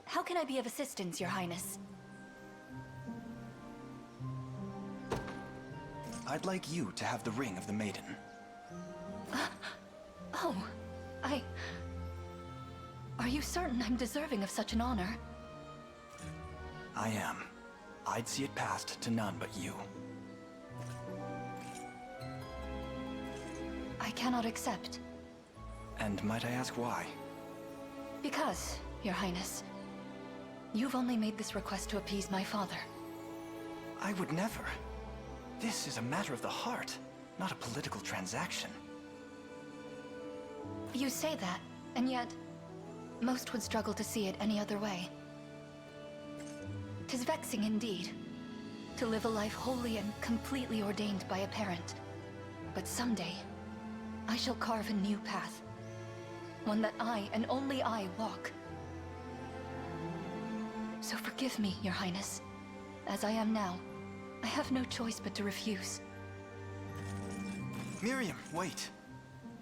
How can I be of assistance, Your Highness? I'd like you to have the ring of the Maiden. Oh, Are you certain I'm deserving of such an honor? I am. I'd see it passed to none but you. I cannot accept. And might I ask why? Because, Your Highness, you've only made this request to appease my father. I would never. This is a matter of the heart, not a political transaction. You say that, and yet, most would struggle to see it any other way. 'Tis vexing indeed, to live a life wholly and completely ordained by a parent. But someday, I shall carve a new path. One that I, and only I, walk. So forgive me, Your Highness. As I am now, I have no choice but to refuse. Miriam, wait.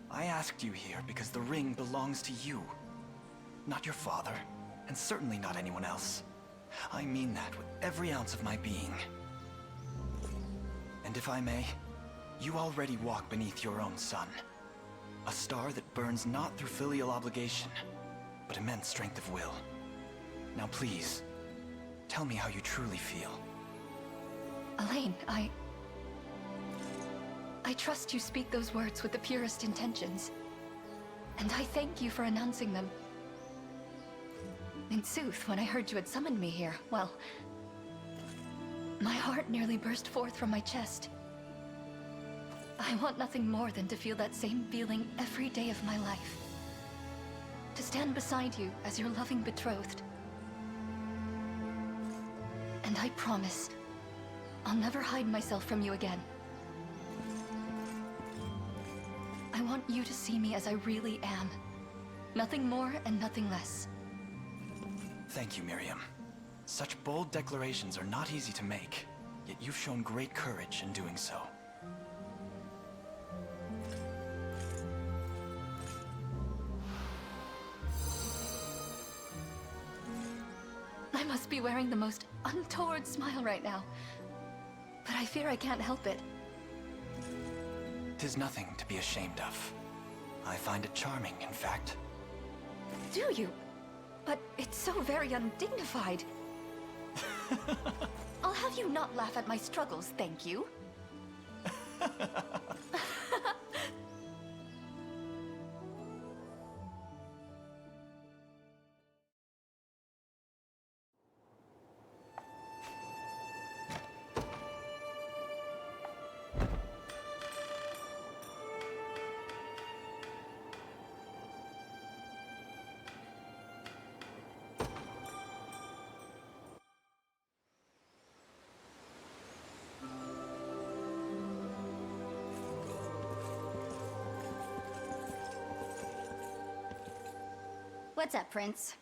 I asked you here because the ring belongs to you. Not your father, and certainly not anyone else. I mean that with every ounce of my being. And if I may, you already walk beneath your own sun. A star that burns not through filial obligation, but immense strength of will. Now please, tell me how you truly feel. Elaine, I trust you speak those words with the purest intentions. And I thank you for announcing them. In sooth, when I heard you had summoned me here, well, my heart nearly burst forth from my chest. I want nothing more than to feel that same feeling every day of my life. To stand beside you as your loving betrothed. And I promise, I'll never hide myself from you again. I want you to see me as I really am. Nothing more and nothing less. Thank you, Miriam. Such bold declarations are not easy to make, yet you've shown great courage in doing so. I must be wearing the most untoward smile right now, but I fear I can't help it. 'Tis nothing to be ashamed of. I find it charming, in fact. Do you? But it's so very undignified. I'll have you not laugh at my struggles, thank you. What's up, Prince?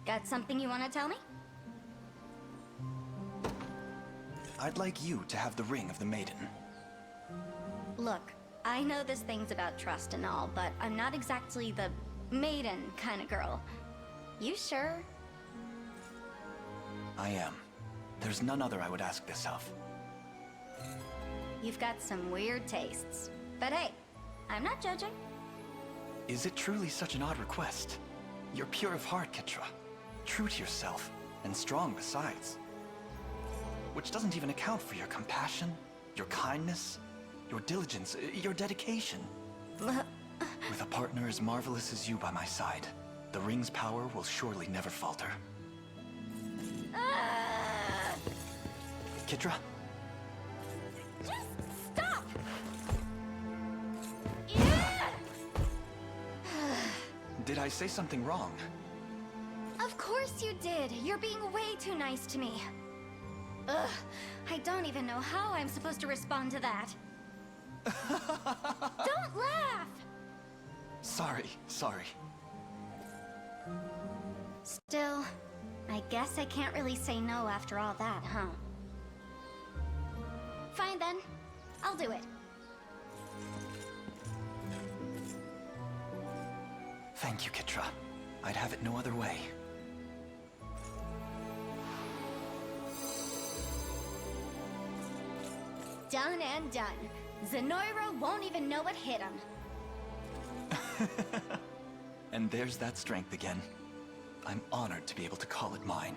Got something you want to tell me? I'd like you to have the ring of the Maiden. Look, I know this thing's about trust and all, but I'm not exactly the maiden kind of girl. You sure? I am. There's none other I would ask this of. You've got some weird tastes. But hey, I'm not judging. Is it truly such an odd request? You're pure of heart, Kitra. True to yourself, and strong besides. Which doesn't even account for your compassion, your kindness, your diligence, your dedication. With a partner as marvelous as you by my side, the ring's power will surely never falter. Kitra? Just stop! Did I say something wrong? Of course you did. You're being way too nice to me. Ugh, I don't even know how I'm supposed to respond to that. Don't laugh! Sorry. Still, I guess I can't really say no after all that, huh? Fine then. I'll do it. Thank you, Kitra. I'd have it no other way. Done and done. Zenoira won't even know what hit him. And there's that strength again. I'm honored to be able to call it mine.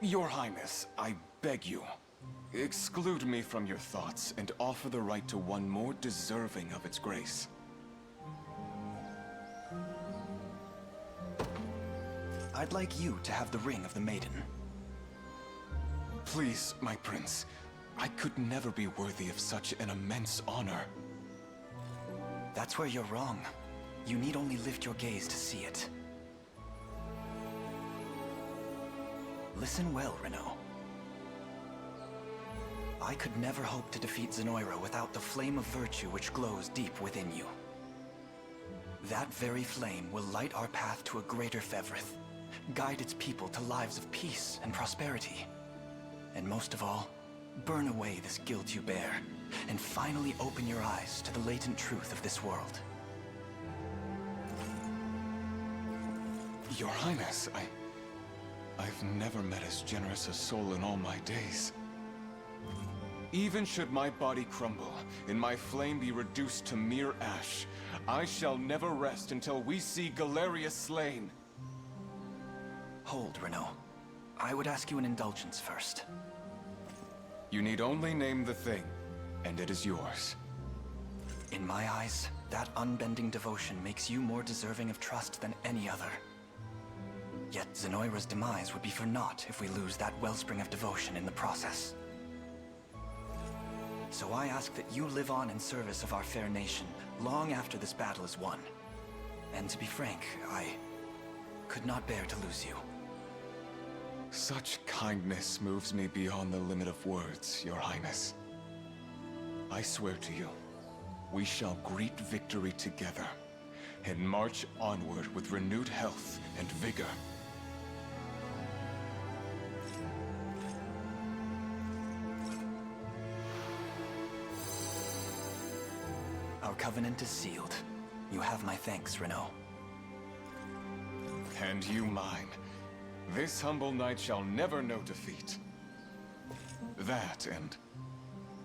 Your Highness, I beg you, exclude me from your thoughts and offer the right to one more deserving of its grace. I'd like you to have the ring of the Maiden. Please, my prince, I could never be worthy of such an immense honor. That's where you're wrong. You need only lift your gaze to see it. Listen well, Renault. I could never hope to defeat Zenoira without the flame of virtue which glows deep within you. That very flame will light our path to a greater Fevrith, guide its people to lives of peace and prosperity, and most of all, burn away this guilt you bear, and finally open your eyes to the latent truth of this world. Your Highness, I've never met as generous a soul in all my days. Even should my body crumble, and my flame be reduced to mere ash, I shall never rest until we see Galerius slain. Hold, Renault. I would ask you an indulgence first. You need only name the thing, and it is yours. In my eyes, that unbending devotion makes you more deserving of trust than any other. Yet Zenoira's demise would be for naught if we lose that wellspring of devotion in the process. So I ask that you live on in service of our fair nation long after this battle is won. And to be frank, I could not bear to lose you. Such kindness moves me beyond the limit of words, Your Highness. I swear to you, we shall greet victory together and march onward with renewed health and vigor. Our covenant is sealed. You have my thanks, Renault. And you mine. This humble knight shall never know defeat. That, and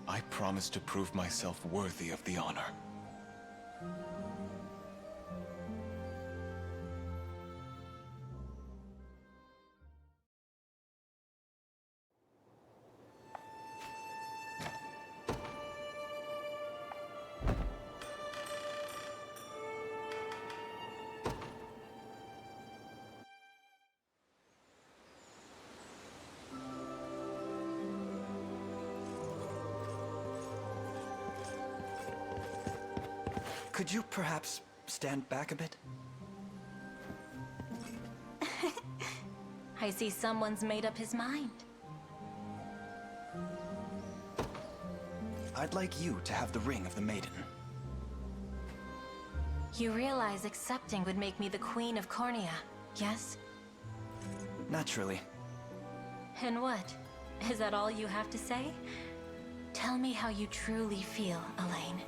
I promise to prove myself worthy of the honor. Could you perhaps stand back a bit? I see someone's made up his mind. I'd like you to have the ring of the Maiden. You realize accepting would make me the Queen of Cornea, yes? Naturally. And what? Is that all you have to say? Tell me how you truly feel, Elaine.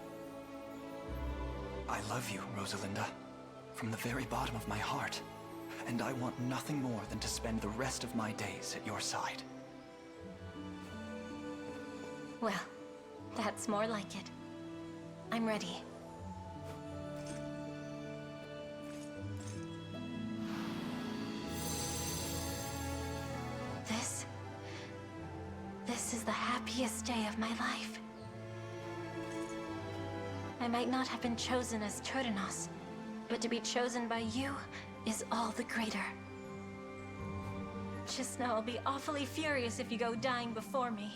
I love you, Rosalinda. From the very bottom of my heart. And I want nothing more than to spend the rest of my days at your side. Well, that's more like it. I'm ready. This is the happiest day of my life. I might not have been chosen as Turdanos, but to be chosen by you is all the greater. Just know I'll be awfully furious if you go dying before me.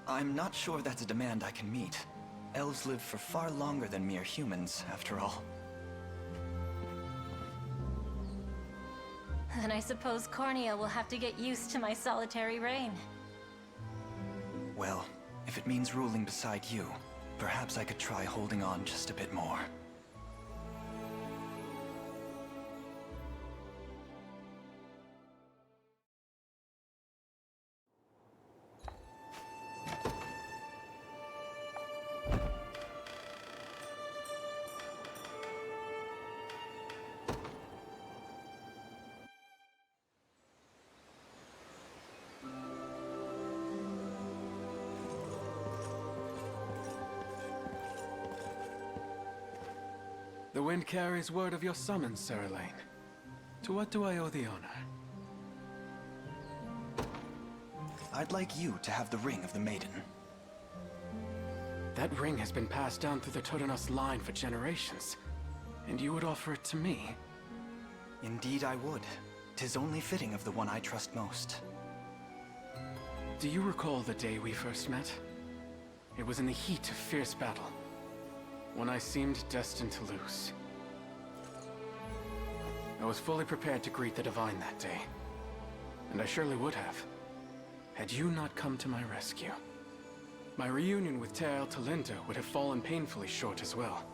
I'm not sure that's a demand I can meet. Elves live for far longer than mere humans, after all. Then I suppose Cornea will have to get used to my solitary reign. Well, if it means ruling beside you, perhaps I could try holding on just a bit more. The wind carries word of your summons, Sir Elaine. To what do I owe the honor? I'd like you to have the ring of the Maiden. That ring has been passed down through the Turdanos line for generations, and you would offer it to me? Indeed I would. 'Tis only fitting of the one I trust most. Do you recall the day we first met? It was in the heat of fierce battle, when I seemed destined to lose. I was fully prepared to greet the Divine that day, and I surely would have, had you not come to my rescue. My reunion with Teal Talinda would have fallen painfully short as well.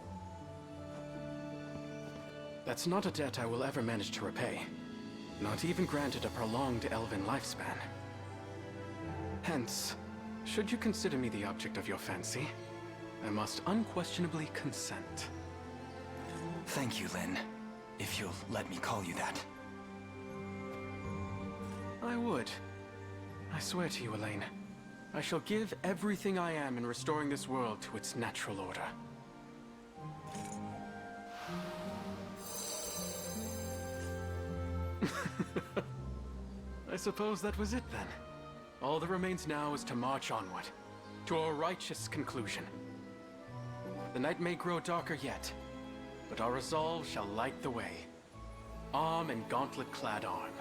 That's not a debt I will ever manage to repay, not even granted a prolonged elven lifespan. Hence, should you consider me the object of your fancy, I must unquestionably consent. Thank you, Lynn. If you'll let me call you that. I would. I swear to you, Elaine, I shall give everything I am in restoring this world to its natural order. I suppose that was it then. All that remains now is to march onward, to a righteous conclusion. The night may grow darker yet, but our resolve shall light the way. Arm and gauntlet-clad arm.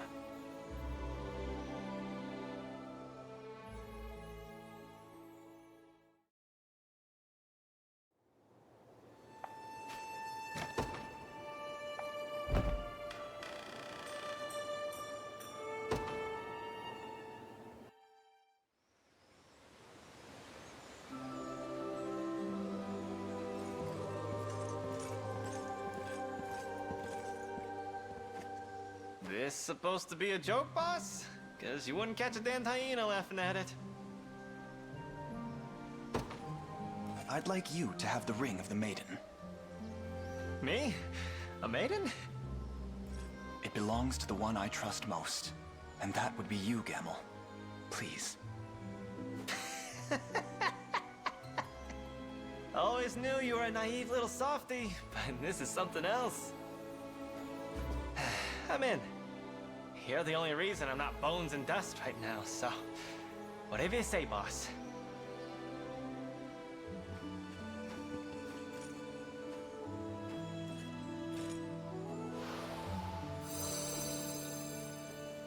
This supposed to be a joke, boss? Cause you wouldn't catch a damn hyena laughing at it. I'd like you to have the ring of the Maiden. Me? A maiden? It belongs to the one I trust most. And that would be you, Gamel. Please. Always knew you were a naive little softy, but this is something else. I'm in. You're the only reason I'm not bones and dust right now, so whatever you say, boss.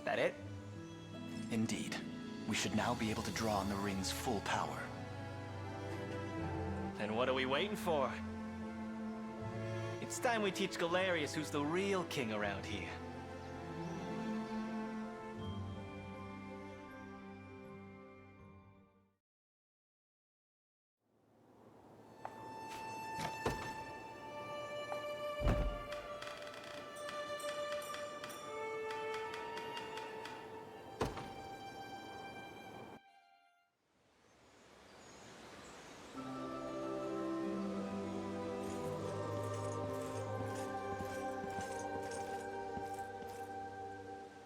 That it? Indeed. We should now be able to draw on the ring's full power. Then what are we waiting for? It's time we teach Galerius who's the real king around here.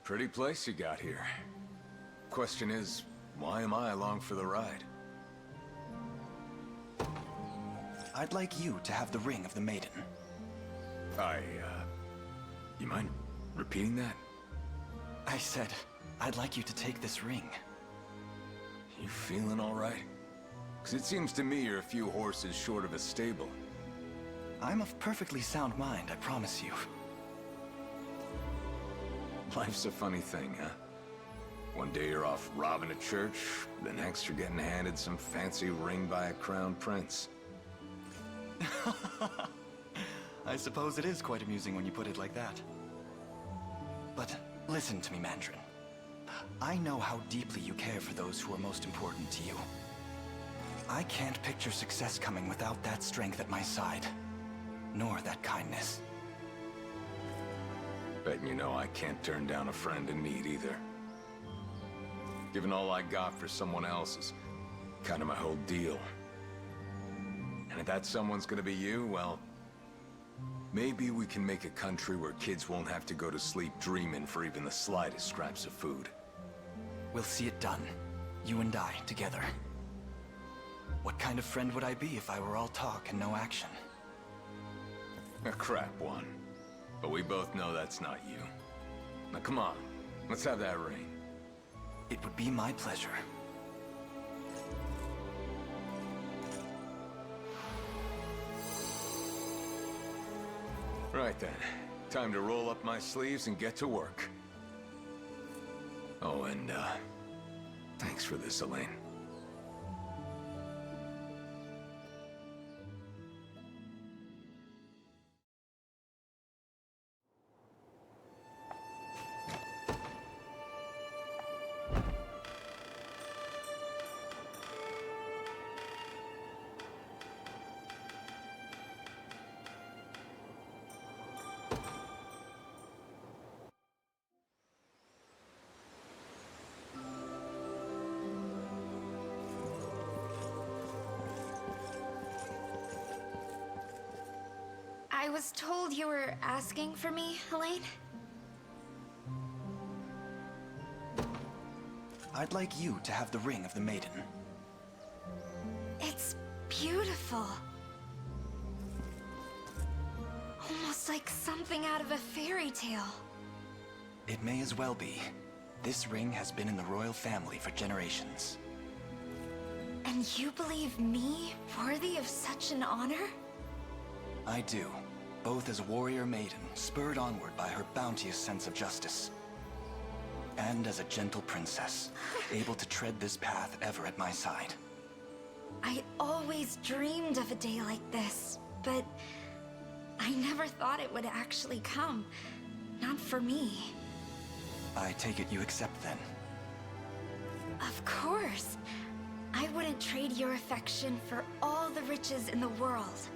Pretty place you got here. Question is, why am I along for the ride? I'd like you to have the ring of the Maiden. You mind repeating that? I said, I'd like you to take this ring. You feeling all right? 'Cause it seems to me you're a few horses short of a stable. I'm of perfectly sound mind, I promise you. Life's a funny thing, huh? One day you're off robbing a church, the next you're getting handed some fancy ring by a crown prince. I suppose it is quite amusing when you put it like that. But listen to me, Mandarin. I know how deeply you care for those who are most important to you. I can't picture success coming without that strength at my side, nor that kindness. Betting you know I can't turn down a friend in need either. Giving all I got for someone else is kind of my whole deal. And if that someone's gonna be you, well, maybe we can make a country where kids won't have to go to sleep dreaming for even the slightest scraps of food. We'll see it done. You and I, together. What kind of friend would I be if I were all talk and no action? A crap one. But we both know that's not you. Now come on, let's have that ring. It would be my pleasure. Right then, time to roll up my sleeves and get to work. Oh, and thanks for this, Elaine. I was told you were asking for me, Elaine? I'd like you to have the ring of the Maiden. It's beautiful. Almost like something out of a fairy tale. It may as well be. This ring has been in the royal family for generations. And you believe me worthy of such an honor? I do. Both as a warrior maiden, spurred onward by her bounteous sense of justice. And as a gentle princess, able to tread this path ever at my side. I always dreamed of a day like this, but I never thought it would actually come. Not for me. I take it you accept then? Of course. I wouldn't trade your affection for all the riches in the world.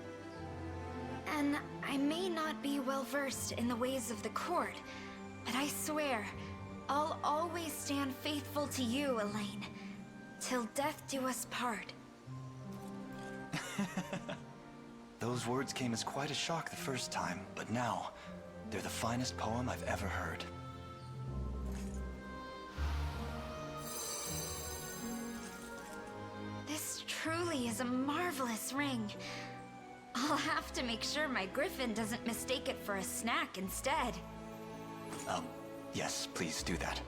And I may not be well versed in the ways of the court, but I swear, I'll always stand faithful to you, Elaine. Till death do us part. Those words came as quite a shock the first time, but now, they're the finest poem I've ever heard. This truly is a marvelous ring. I'll have to make sure my griffin doesn't mistake it for a snack instead. Yes, please do that.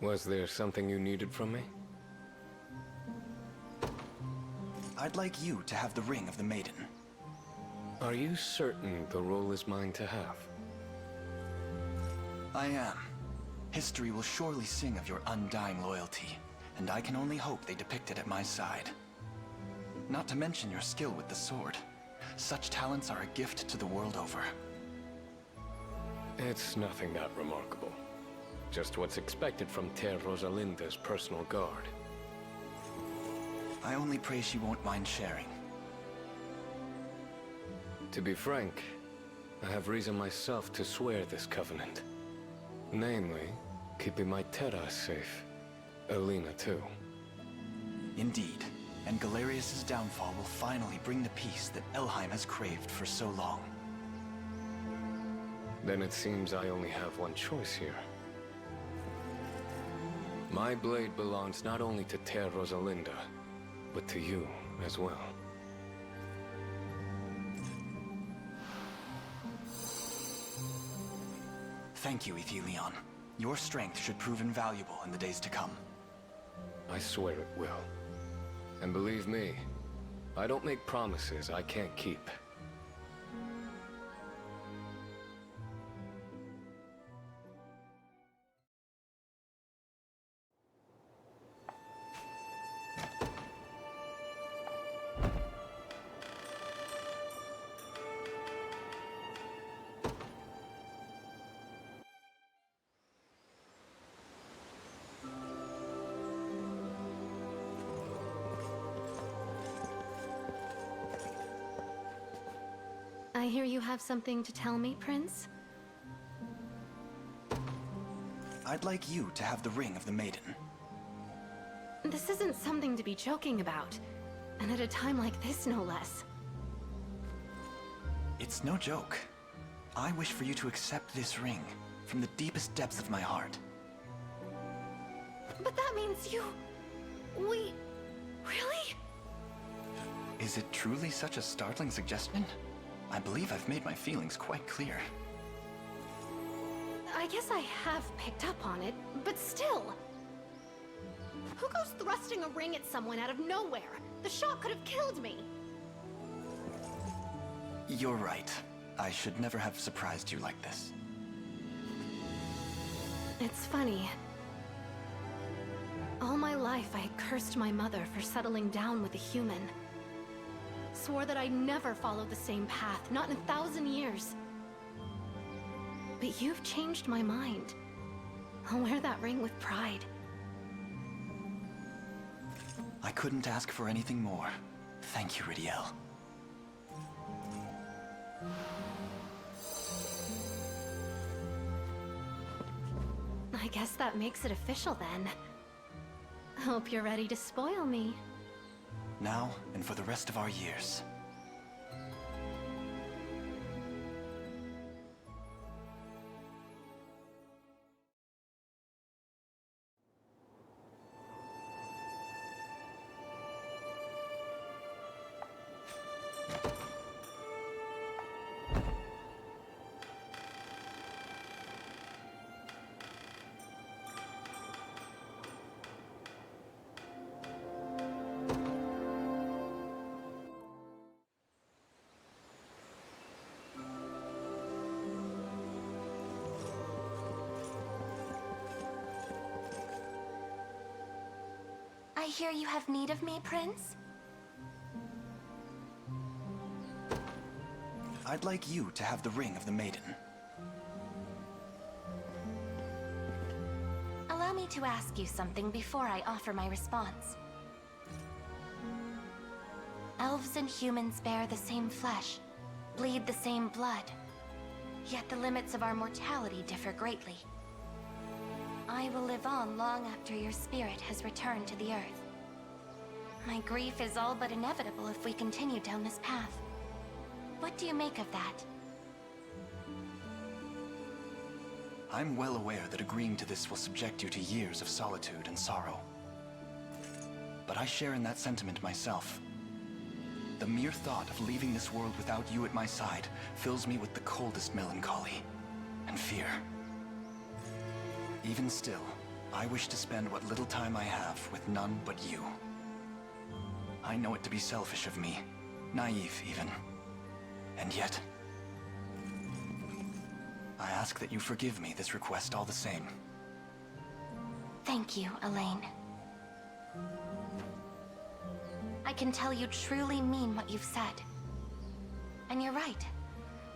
Was there something you needed from me? I'd like you to have the ring of the Maiden. Are you certain the role is mine to have? I am. History will surely sing of your undying loyalty, and I can only hope they depict it at my side. Not to mention your skill with the sword. Such talents are a gift to the world over. It's nothing that remarkable. Just what's expected from Ter Rosalinda's personal guard. I only pray she won't mind sharing. To be frank, I have reason myself to swear this covenant. Namely, keeping my Terra safe. Alina too. Indeed, and Galerius' downfall will finally bring the peace that Elheim has craved for so long. Then it seems I only have one choice here. My blade belongs not only to Ter Rosalinda, but to you as well. Thank you, Ethelion. Your strength should prove invaluable in the days to come. I swear it will. And believe me, I don't make promises I can't keep. I hear you have something to tell me, Prince? I'd like you to have the ring of the Maiden. This isn't something to be joking about. And at a time like this, no less. It's no joke. I wish for you to accept this ring from the deepest depths of my heart. But that means you... we... really? Is it truly such a startling suggestion? I believe I've made my feelings quite clear. I guess I have picked up on it, but still. Who goes thrusting a ring at someone out of nowhere? The shot could have killed me. You're right. I should never have surprised you like this. It's funny. All my life I had cursed my mother for settling down with a human. Swore that I'd never follow the same path, not in 1,000 years. But you've changed my mind. I'll wear that ring with pride. I couldn't ask for anything more. Thank you, Ridiel. I guess that makes it official then. Hope you're ready to spoil me. Now and for the rest of our years. I hear you have need of me, Prince? I'd like you to have the ring of the Maiden. Allow me to ask you something before I offer my response. Elves and humans bear the same flesh, bleed the same blood, yet the limits of our mortality differ greatly. I will live on long after your spirit has returned to the Earth. My grief is all but inevitable if we continue down this path. What do you make of that? I'm well aware that agreeing to this will subject you to years of solitude and sorrow. But I share in that sentiment myself. The mere thought of leaving this world without you at my side fills me with the coldest melancholy and fear. Even still, I wish to spend what little time I have with none but you. I know it to be selfish of me, naive even. And yet, I ask that you forgive me this request all the same. Thank you, Elaine. I can tell you truly mean what you've said. And you're right.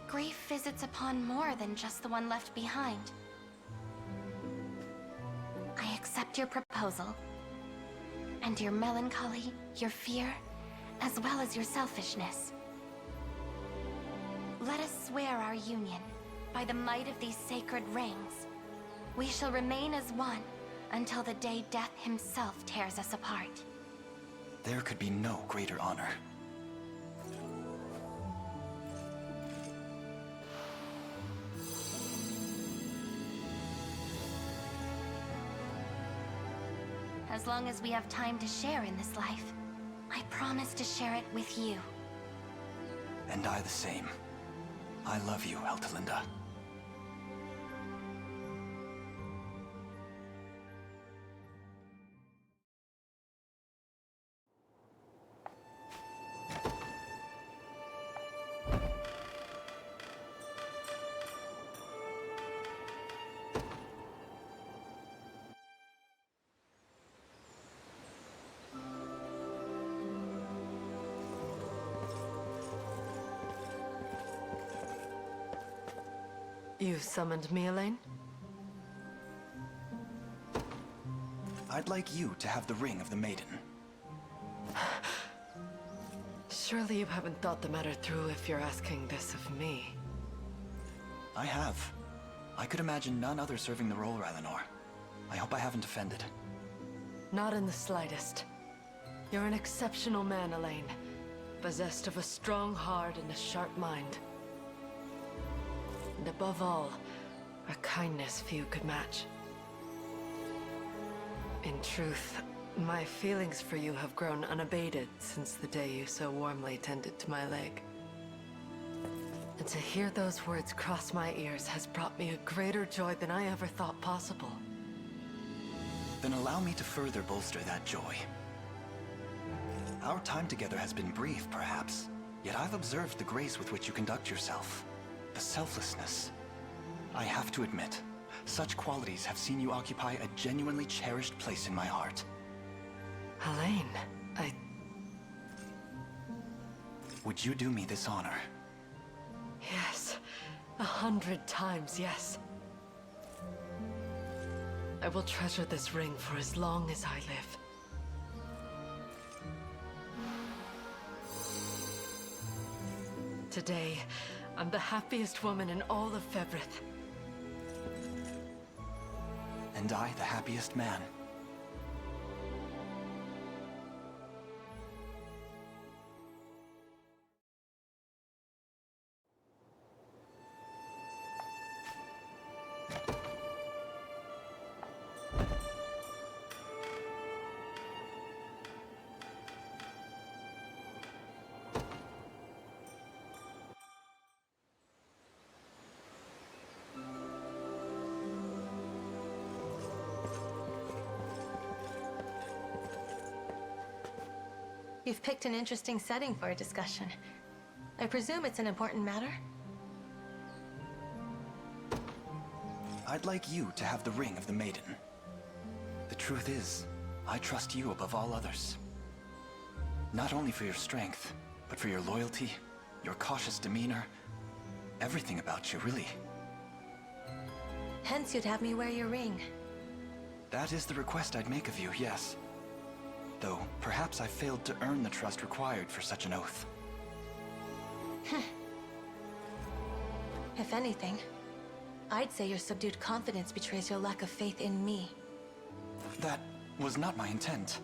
Grief visits upon more than just the one left behind. I accept your proposal. And your melancholy, your fear, as well as your selfishness. Let us swear our union, by the might of these sacred rings. We shall remain as one, until the day Death himself tears us apart. There could be no greater honor. As long as we have time to share in this life, I promise to share it with you. And I the same. I love you, Eltelinda. You summoned me, Elaine? I'd like you to have the ring of the Maiden. Surely you haven't thought the matter through if you're asking this of me. I have. I could imagine none other serving the role, Rylanor. I hope I haven't offended. Not in the slightest. You're an exceptional man, Elaine. Possessed of a strong heart and a sharp mind. And above all, a kindness few could match. In truth, my feelings for you have grown unabated since the day you so warmly tended to my leg. And to hear those words cross my ears has brought me a greater joy than I ever thought possible. Then allow me to further bolster that joy. Our time together has been brief, perhaps, yet I've observed the grace with which you conduct yourself. The selflessness. I have to admit, such qualities have seen you occupy a genuinely cherished place in my heart. Elaine, Would you do me this honor? Yes. 100 times, yes. I will treasure this ring for as long as I live. Today, I'm the happiest woman in all of Febrith. And I, the happiest man. You've picked an interesting setting for a discussion. I presume it's an important matter? I'd like you to have the ring of the Maiden. The truth is, I trust you above all others. Not only for your strength, but for your loyalty, your cautious demeanor, everything about you, really. Hence you'd have me wear your ring. That is the request I'd make of you, yes. Though, perhaps I failed to earn the trust required for such an oath. If anything, I'd say your subdued confidence betrays your lack of faith in me. That was not my intent.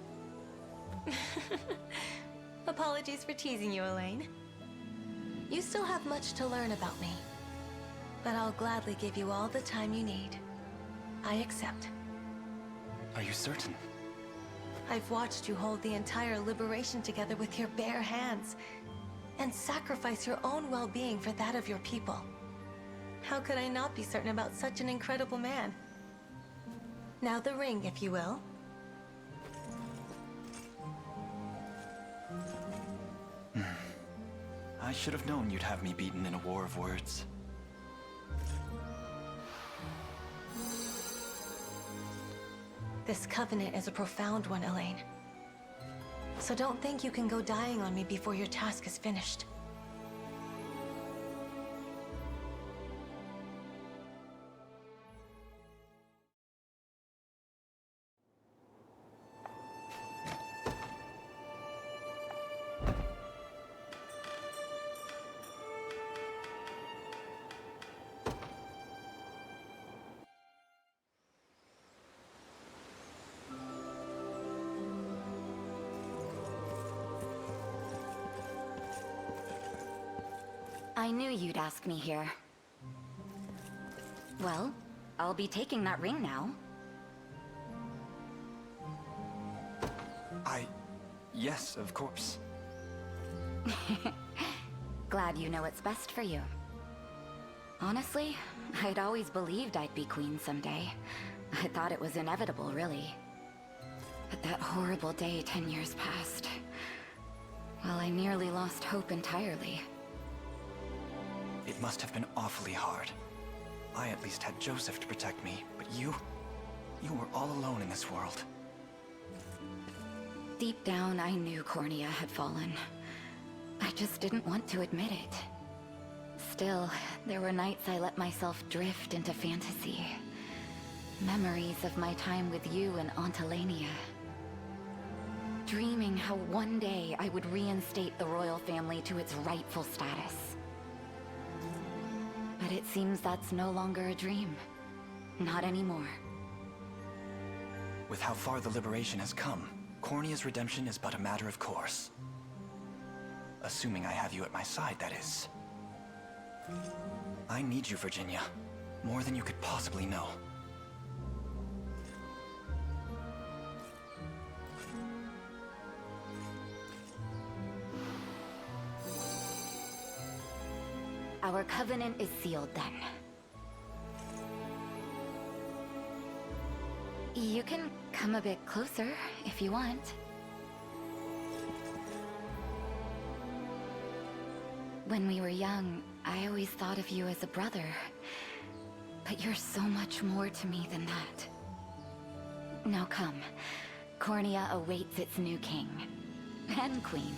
Apologies for teasing you, Elaine. You still have much to learn about me. But I'll gladly give you all the time you need. I accept. Are you certain? I've watched you hold the entire liberation together with your bare hands, and sacrifice your own well-being for that of your people. How could I not be certain about such an incredible man? Now the ring, if you will. I should have known you'd have me beaten in a war of words. This covenant is a profound one, Elaine. So don't think you can go dying on me before your task is finished. I knew you'd ask me here. Well, I'll be taking that ring now. Yes, of course. Glad you know what's best for you. Honestly, I'd always believed I'd be queen someday. I thought it was inevitable, really. But that horrible day 10 years passed. Well, I nearly lost hope entirely. It must have been awfully hard. I at least had Joseph to protect me, but you were all alone in this world. Deep down, I knew Cornea had fallen. I just didn't want to admit it. Still, there were nights I let myself drift into fantasy. Memories of my time with you and Aunt Elenia. Dreaming how one day I would reinstate the royal family to its rightful status. But it seems that's no longer a dream. Not anymore. With how far the liberation has come, Cornea's redemption is but a matter of course. Assuming I have you at my side, that is. I need you, Virginia. More than you could possibly know. Our covenant is sealed then. You can come a bit closer if you want. When we were young, I always thought of you as a brother. But you're so much more to me than that. Now come. Cornea awaits its new king. And queen.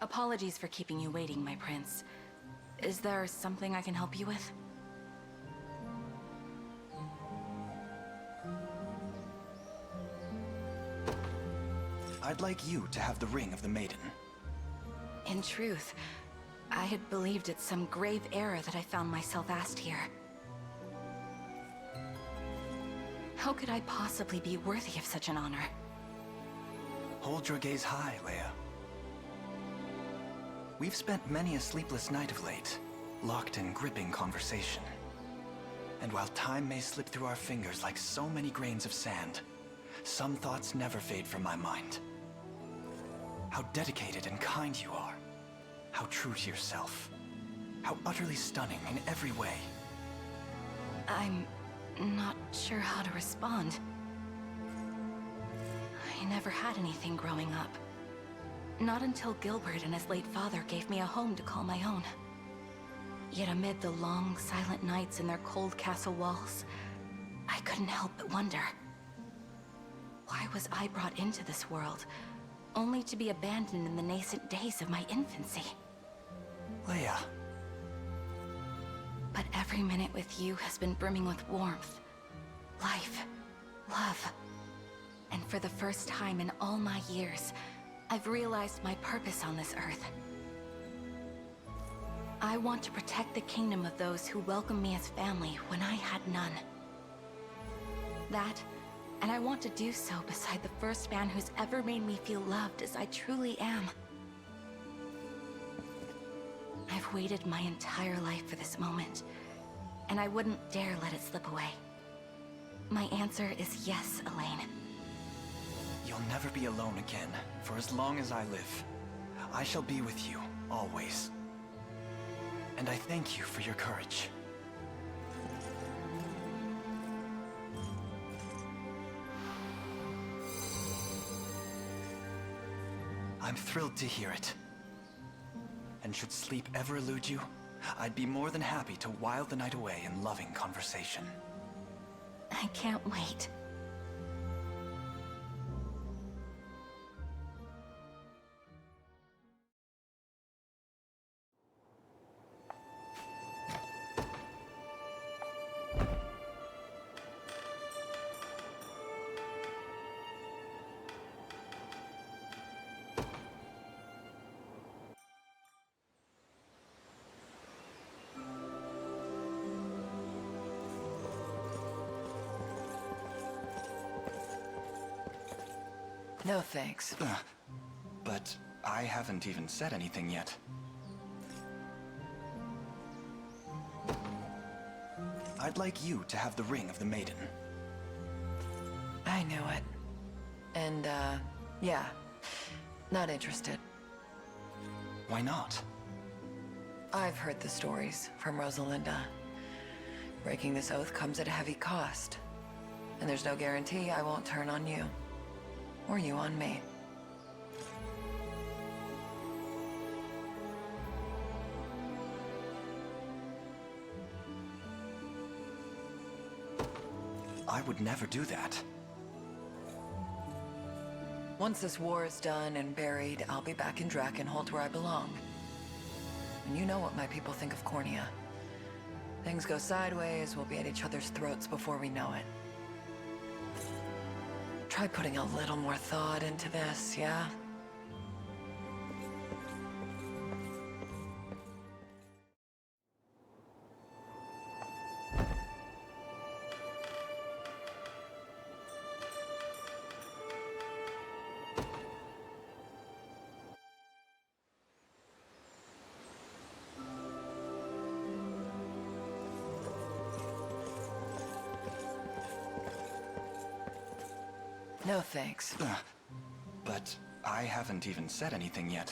Apologies for keeping you waiting, my prince. Is there something I can help you with? I'd like you to have the ring of the Maiden. In truth, I had believed it some grave error that I found myself asked here. How could I possibly be worthy of such an honor? Hold your gaze high, Leia. We've spent many a sleepless night of late, locked in gripping conversation. And while time may slip through our fingers like so many grains of sand, some thoughts never fade from my mind. How dedicated and kind you are. How true to yourself. How utterly stunning in every way. I'm not sure how to respond. I never had anything growing up. Not until Gilbert and his late father gave me a home to call my own. Yet amid the long, silent nights in their cold castle walls, I couldn't help but wonder. Why was I brought into this world, only to be abandoned in the nascent days of my infancy? Leia. But every minute with you has been brimming with warmth, life, love. And for the first time in all my years, I've realized my purpose on this earth. I want to protect the kingdom of those who welcomed me as family when I had none. That, and I want to do so beside the first man who's ever made me feel loved as I truly am. I've waited my entire life for this moment, and I wouldn't dare let it slip away. My answer is yes, Elaine. You'll never be alone again, for as long as I live. I shall be with you, always. And I thank you for your courage. I'm thrilled to hear it. And should sleep ever elude you, I'd be more than happy to while the night away in loving conversation. I can't wait. No thanks. But I haven't even said anything yet. I'd like you to have the ring of the Maiden. I knew it. And, yeah. Not interested. Why not? I've heard the stories from Rosalinda. Breaking this oath comes at a heavy cost. And there's no guarantee I won't turn on you. Or you on me. I would never do that. Once this war is done and buried, I'll be back in Drakenholt where I belong. And you know what my people think of Cornea. Things go sideways, we'll be at each other's throats before we know it. Try putting a little more thought into this, yeah? No thanks. But I haven't even said anything yet.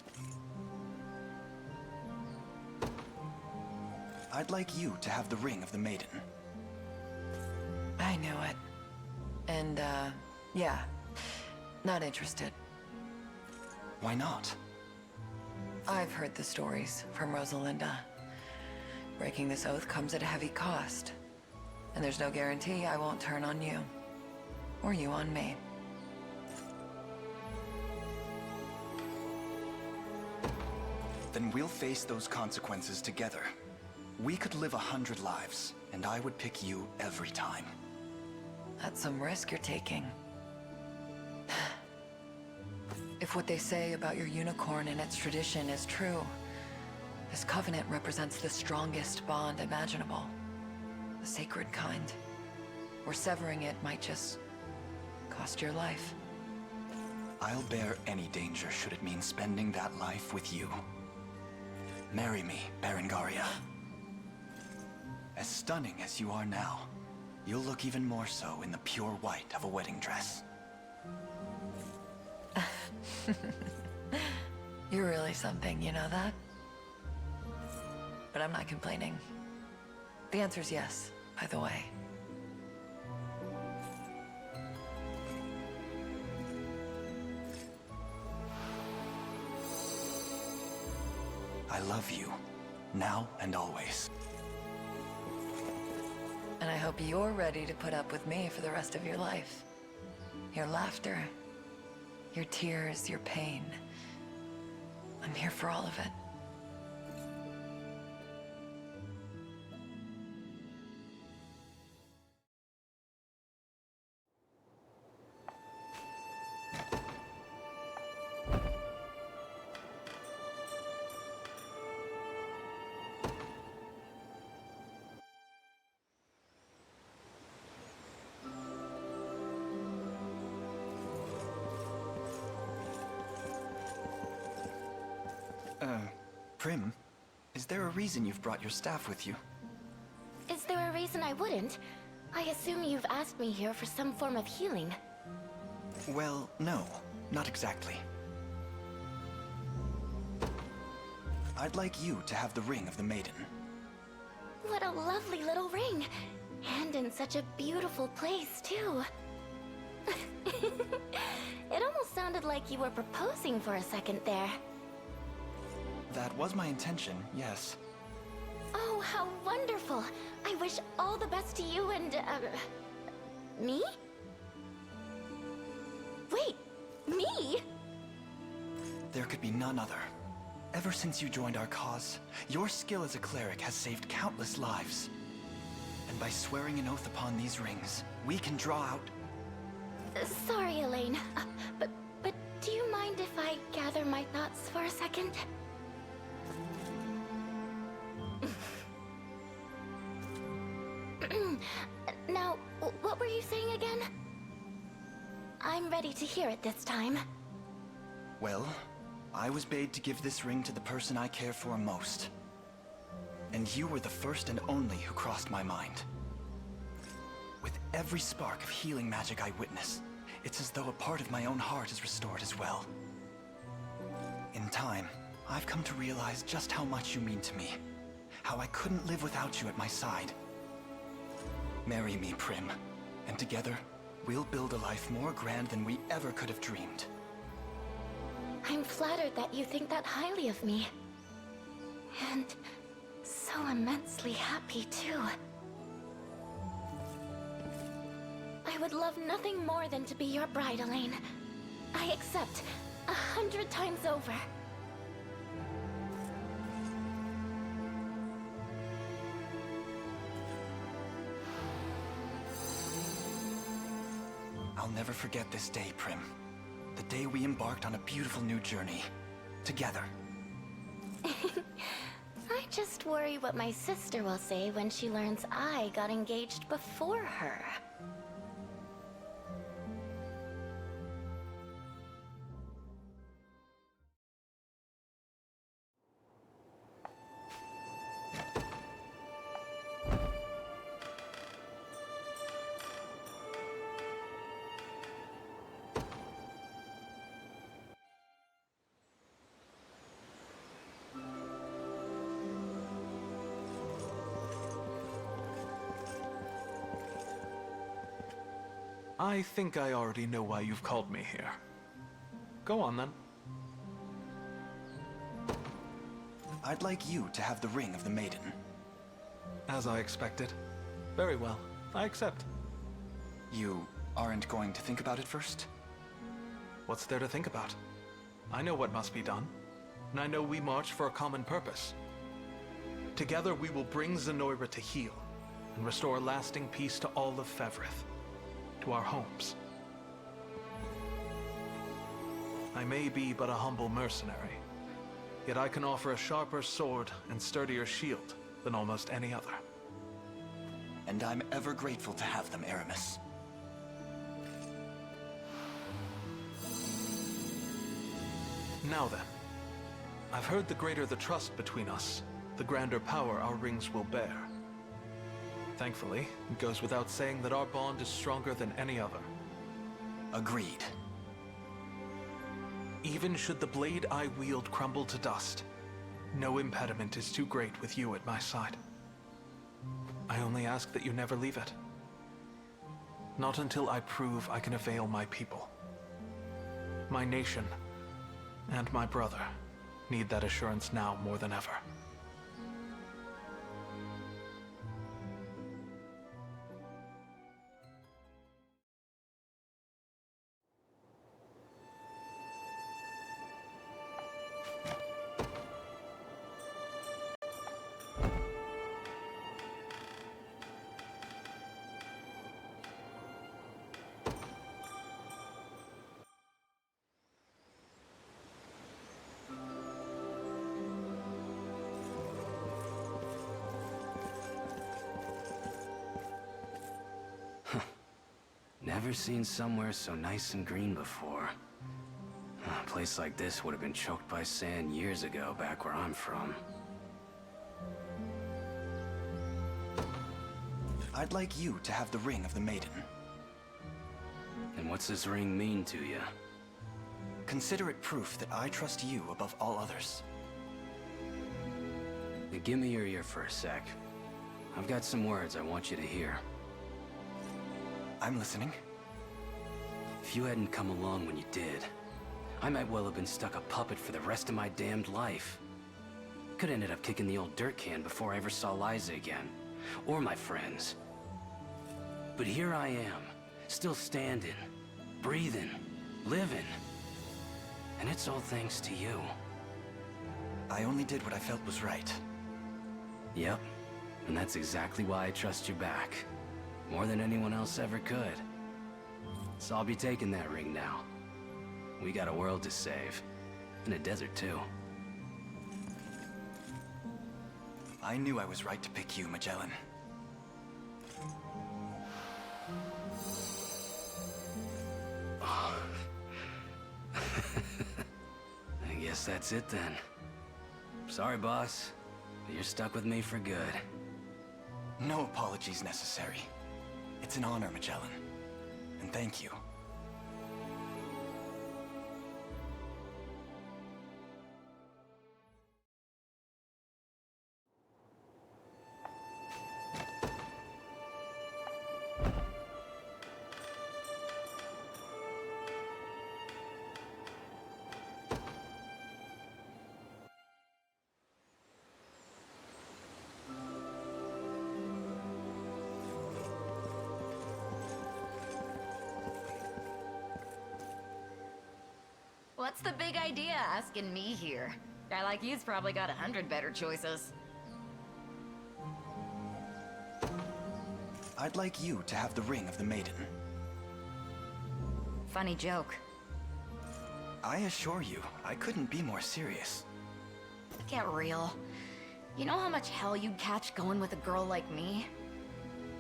I'd like you to have the ring of the Maiden. I knew it. And, yeah. Not interested. Why not? I've heard the stories from Rosalinda. Breaking this oath comes at a heavy cost. And there's no guarantee I won't turn on you. Or you on me. Then we'll face those consequences together. We could live 100 lives, and I would pick you every time. That's some risk you're taking. If what they say about your unicorn and its tradition is true, this covenant represents the strongest bond imaginable. The sacred kind. Or severing it might just cost your life. I'll bear any danger should it mean spending that life with you. Marry me, Berengaria. As stunning as you are now, you'll look even more so in the pure white of a wedding dress. You're really something, you know that? But I'm not complaining. The answer's yes, by the way. I love you, now and always. And I hope you're ready to put up with me for the rest of your life. Your laughter, your tears, your pain. I'm here for all of it. Prim, is there a reason you've brought your staff with you? Is there a reason I wouldn't? I assume you've asked me here for some form of healing. Well, no, not exactly. I'd like you to have the ring of the Maiden. What a lovely little ring! And in such a beautiful place, too. It almost sounded like you were proposing for a second there. That was my intention, yes. Oh, how wonderful! I wish all the best to you and, me? Wait, me? There could be none other. Ever since you joined our cause, your skill as a cleric has saved countless lives. And by swearing an oath upon these rings, we can draw out... Sorry, Elaine, but do you mind if I gather my thoughts for a second? Now, what were you saying again? I'm ready to hear it this time. Well, I was bade to give this ring to the person I care for most. And you were the first and only who crossed my mind. With every spark of healing magic I witness, it's as though a part of my own heart is restored as well. In time, I've come to realize just how much you mean to me. How I couldn't live without you at my side. Marry me, Prim, and together, we'll build a life more grand than we ever could have dreamed. I'm flattered that you think that highly of me. And so immensely happy, too. I would love nothing more than to be your bride, Elaine. I accept 100 times over. I'll never forget this day, Prim. The day we embarked on a beautiful new journey. Together. I just worry what my sister will say when she learns I got engaged before her. I think I already know why you've called me here. Go on, then. I'd like you to have the ring of the Maiden. As I expected. Very well. I accept. You aren't going to think about it first? What's there to think about? I know what must be done, and I know we march for a common purpose. Together we will bring Zenoira to heal, and restore lasting peace to all of Fevrith. To our homes. I may be but a humble mercenary, yet I can offer a sharper sword and sturdier shield than almost any other. And I'm ever grateful to have them, Aramis. Now then, I've heard the greater the trust between us, the grander power our rings will bear. Thankfully, it goes without saying that our bond is stronger than any other. Agreed. Even should the blade I wield crumble to dust, no impediment is too great with you at my side. I only ask that you never leave it. Not until I prove I can avail my people. My nation, and my brother, need that assurance now more than ever. Never seen somewhere so nice and green before. A place like this would have been choked by sand years ago, back where I'm from. I'd like you to have the ring of the Maiden. And what's this ring mean to you? Consider it proof that I trust you above all others. Now give me your ear for a sec. I've got some words I want you to hear. I'm listening. If you hadn't come along when you did, I might well have been stuck a puppet for the rest of my damned life. Could have ended up kicking the old dirt can before I ever saw Liza again. Or my friends. But here I am, still standing, breathing, living. And it's all thanks to you. I only did what I felt was right. Yep, and that's exactly why I trust you back. More than anyone else ever could. So I'll be taking that ring now. We got a world to save. And a desert, too. I knew I was right to pick you, Magellan. I guess that's it then. Sorry, boss. But you're stuck with me for good. No apologies necessary. It's an honor, Magellan. And thank you. What's the big idea asking me here? Guy like you's probably got 100 better choices. I'd like you to have the ring of the Maiden. Funny joke. I assure you, I couldn't be more serious. Get real. You know how much hell you'd catch going with a girl like me?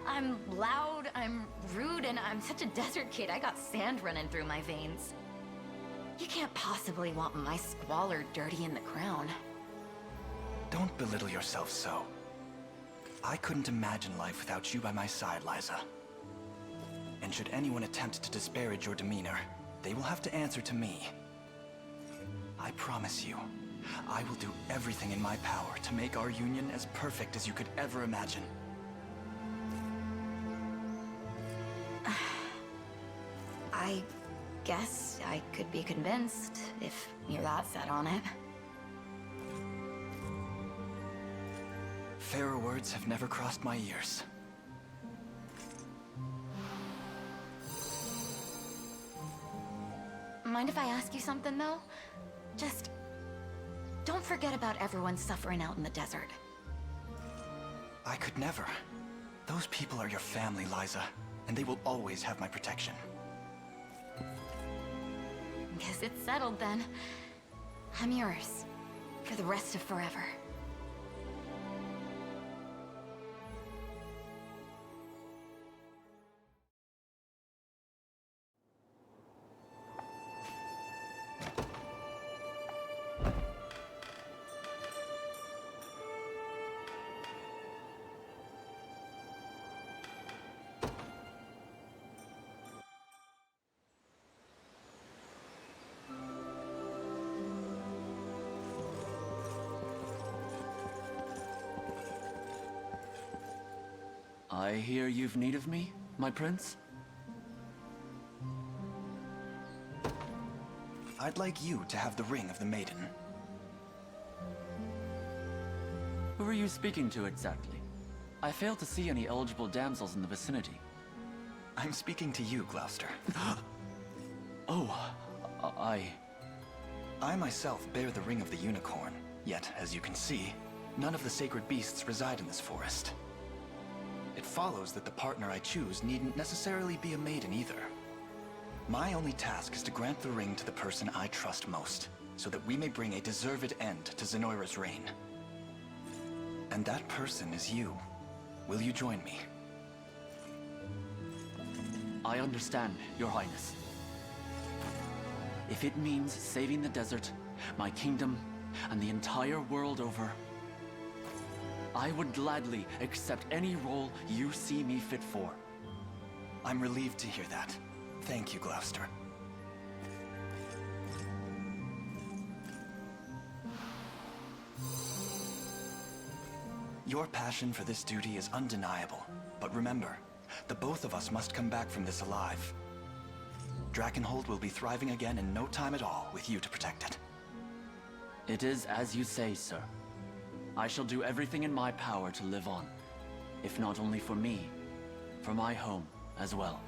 I'm loud, I'm rude, and I'm such a desert kid, I got sand running through my veins. You can't possibly want my squalor dirty in the crown. Don't belittle yourself so. I couldn't imagine life without you by my side, Liza. And should anyone attempt to disparage your demeanor, they will have to answer to me. I promise you, I will do everything in my power to make our union as perfect as you could ever imagine. I guess I could be convinced, if you're that set on it. Fairer words have never crossed my ears. Mind if I ask you something, though? Just... don't forget about everyone suffering out in the desert. I could never. Those people are your family, Liza, and they will always have my protection. Guess it's settled then. I'm yours. For the rest of forever. I hear you've need of me, my prince? I'd like you to have the ring of the Maiden. Who are you speaking to exactly? I fail to see any eligible damsels in the vicinity. I'm speaking to you, Gloucester. Oh, I myself bear the ring of the Unicorn, yet, as you can see, none of the sacred beasts reside in this forest. It follows that the partner I choose needn't necessarily be a maiden either. My only task is to grant the ring to the person I trust most, so that we may bring a deserved end to Zenoira's reign. And that person is you. Will you join me? I understand, Your Highness. If it means saving the desert, my kingdom, and the entire world over, I would gladly accept any role you see me fit for. I'm relieved to hear that. Thank you, Gloucester. Your passion for this duty is undeniable, but remember, the both of us must come back from this alive. Drakenhold will be thriving again in no time at all, with you to protect it. It is as you say, sir. I shall do everything in my power to live on, if not only for me, for my home as well.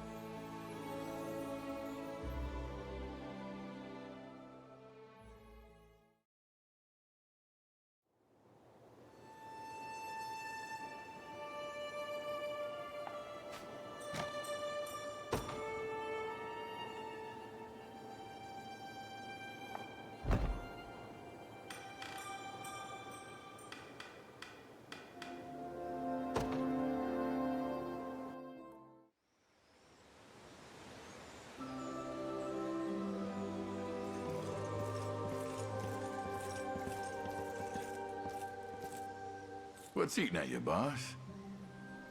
What's eating at you, boss?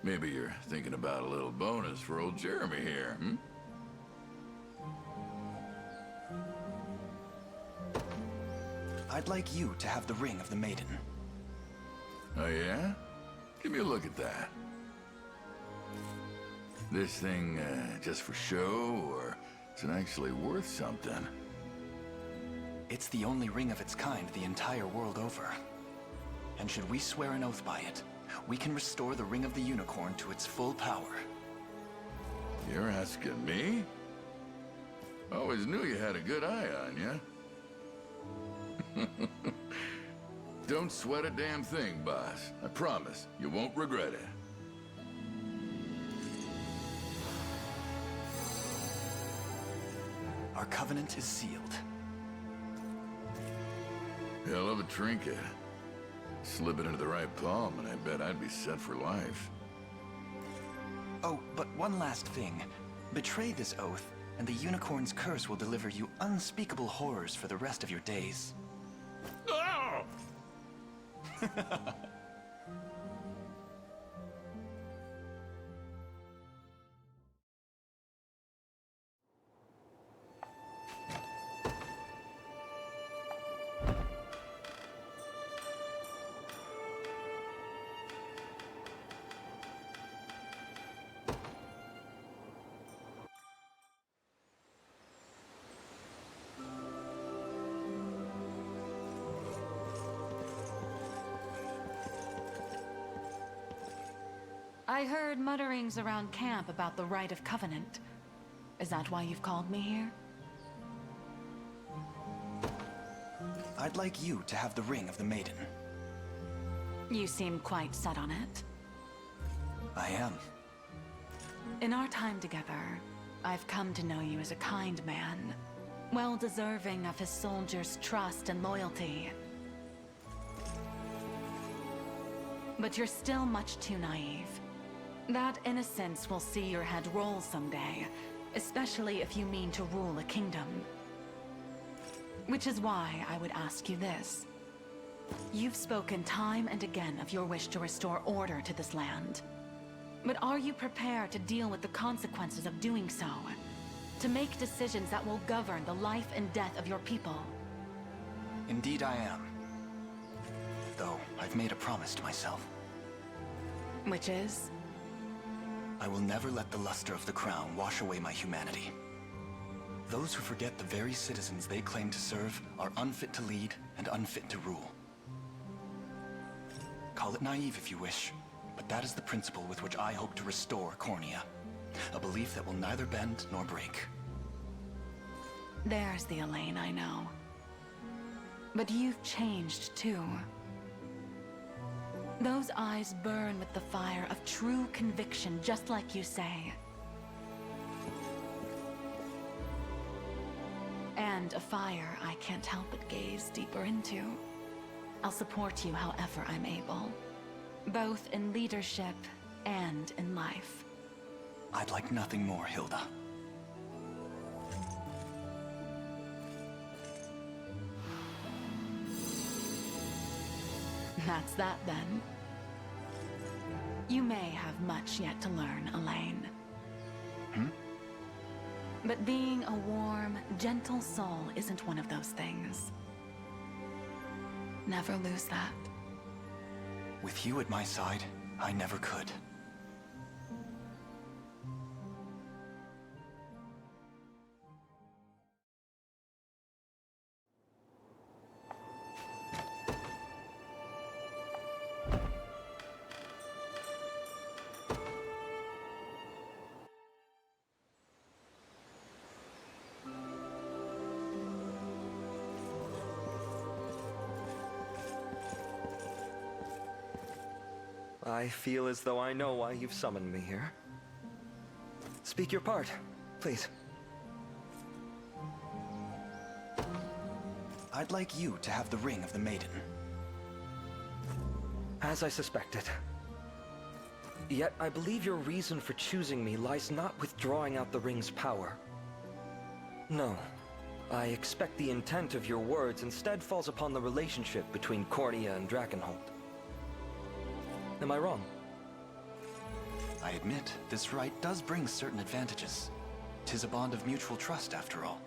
Maybe you're thinking about a little bonus for old Jeremy here, hmm? I'd like you to have the ring of the Maiden. Oh yeah? Give me a look at that. This thing just for show, or is it actually worth something? It's the only ring of its kind the entire world over. And should we swear an oath by it, we can restore the Ring of the Unicorn to its full power. You're asking me? Always knew you had a good eye on you. Don't sweat a damn thing, boss. I promise, you won't regret it. Our covenant is sealed. Hell of a trinket. Slip it into the right palm, and I bet I'd be set for life. Oh, but one last thing. Betray this oath, and the Unicorn's curse will deliver you unspeakable horrors for the rest of your days. Oh! I heard mutterings around camp about the Rite of Covenant. Is that why you've called me here? I'd like you to have the ring of the Maiden. You seem quite set on it. I am. In our time together, I've come to know you as a kind man, well deserving of his soldiers' trust and loyalty. But you're still much too naive. That innocence will see your head roll someday, especially if you mean to rule a kingdom. Which is why I would ask you this. You've spoken time and again of your wish to restore order to this land. But are you prepared to deal with the consequences of doing so? To make decisions that will govern the life and death of your people? Indeed I am. Though I've made a promise to myself. Which is? I will never let the luster of the crown wash away my humanity. Those who forget the very citizens they claim to serve are unfit to lead and unfit to rule. Call it naive if you wish, but that is the principle with which I hope to restore Cornea. A belief that will neither bend nor break. There's the Elaine I know. But you've changed too. Those eyes burn with the fire of true conviction, just like you say. And a fire I can't help but gaze deeper into. I'll support you however I'm able, both in leadership and in life. I'd like nothing more, Hilda. That's that then. You may have much yet to learn, Elaine. But being a warm, gentle soul isn't one of those things. Never lose that. With you at my side, I never could. I feel as though I know why you've summoned me here. Speak your part, please. I'd like you to have the ring of the Maiden. As I suspected. Yet I believe your reason for choosing me lies not with drawing out the ring's power. No. I expect the intent of your words instead falls upon the relationship between Cornea and Drakenholt. Am I wrong? I admit, this right does bring certain advantages. 'Tis a bond of mutual trust, after all.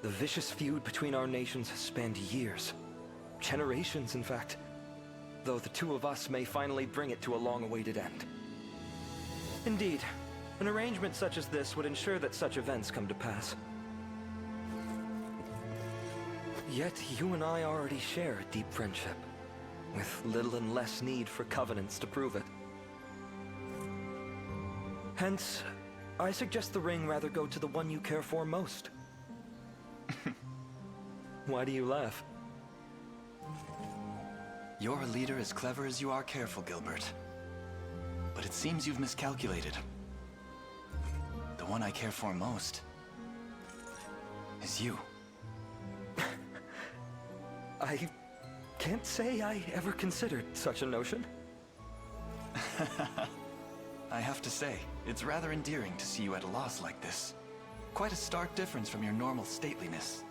The vicious feud between our nations has spanned years. Generations, in fact. Though the two of us may finally bring it to a long-awaited end. Indeed, an arrangement such as this would ensure that such events come to pass. Yet you and I already share a deep friendship, with little and less need for covenants to prove it. Hence, I suggest the ring rather go to the one you care for most. Why do you laugh? You're a leader as clever as you are careful, Gilbert. But it seems you've miscalculated. The one I care for most is you. I can't say I ever considered such a notion. I have to say, it's rather endearing to see you at a loss like this. Quite a stark difference from your normal stateliness.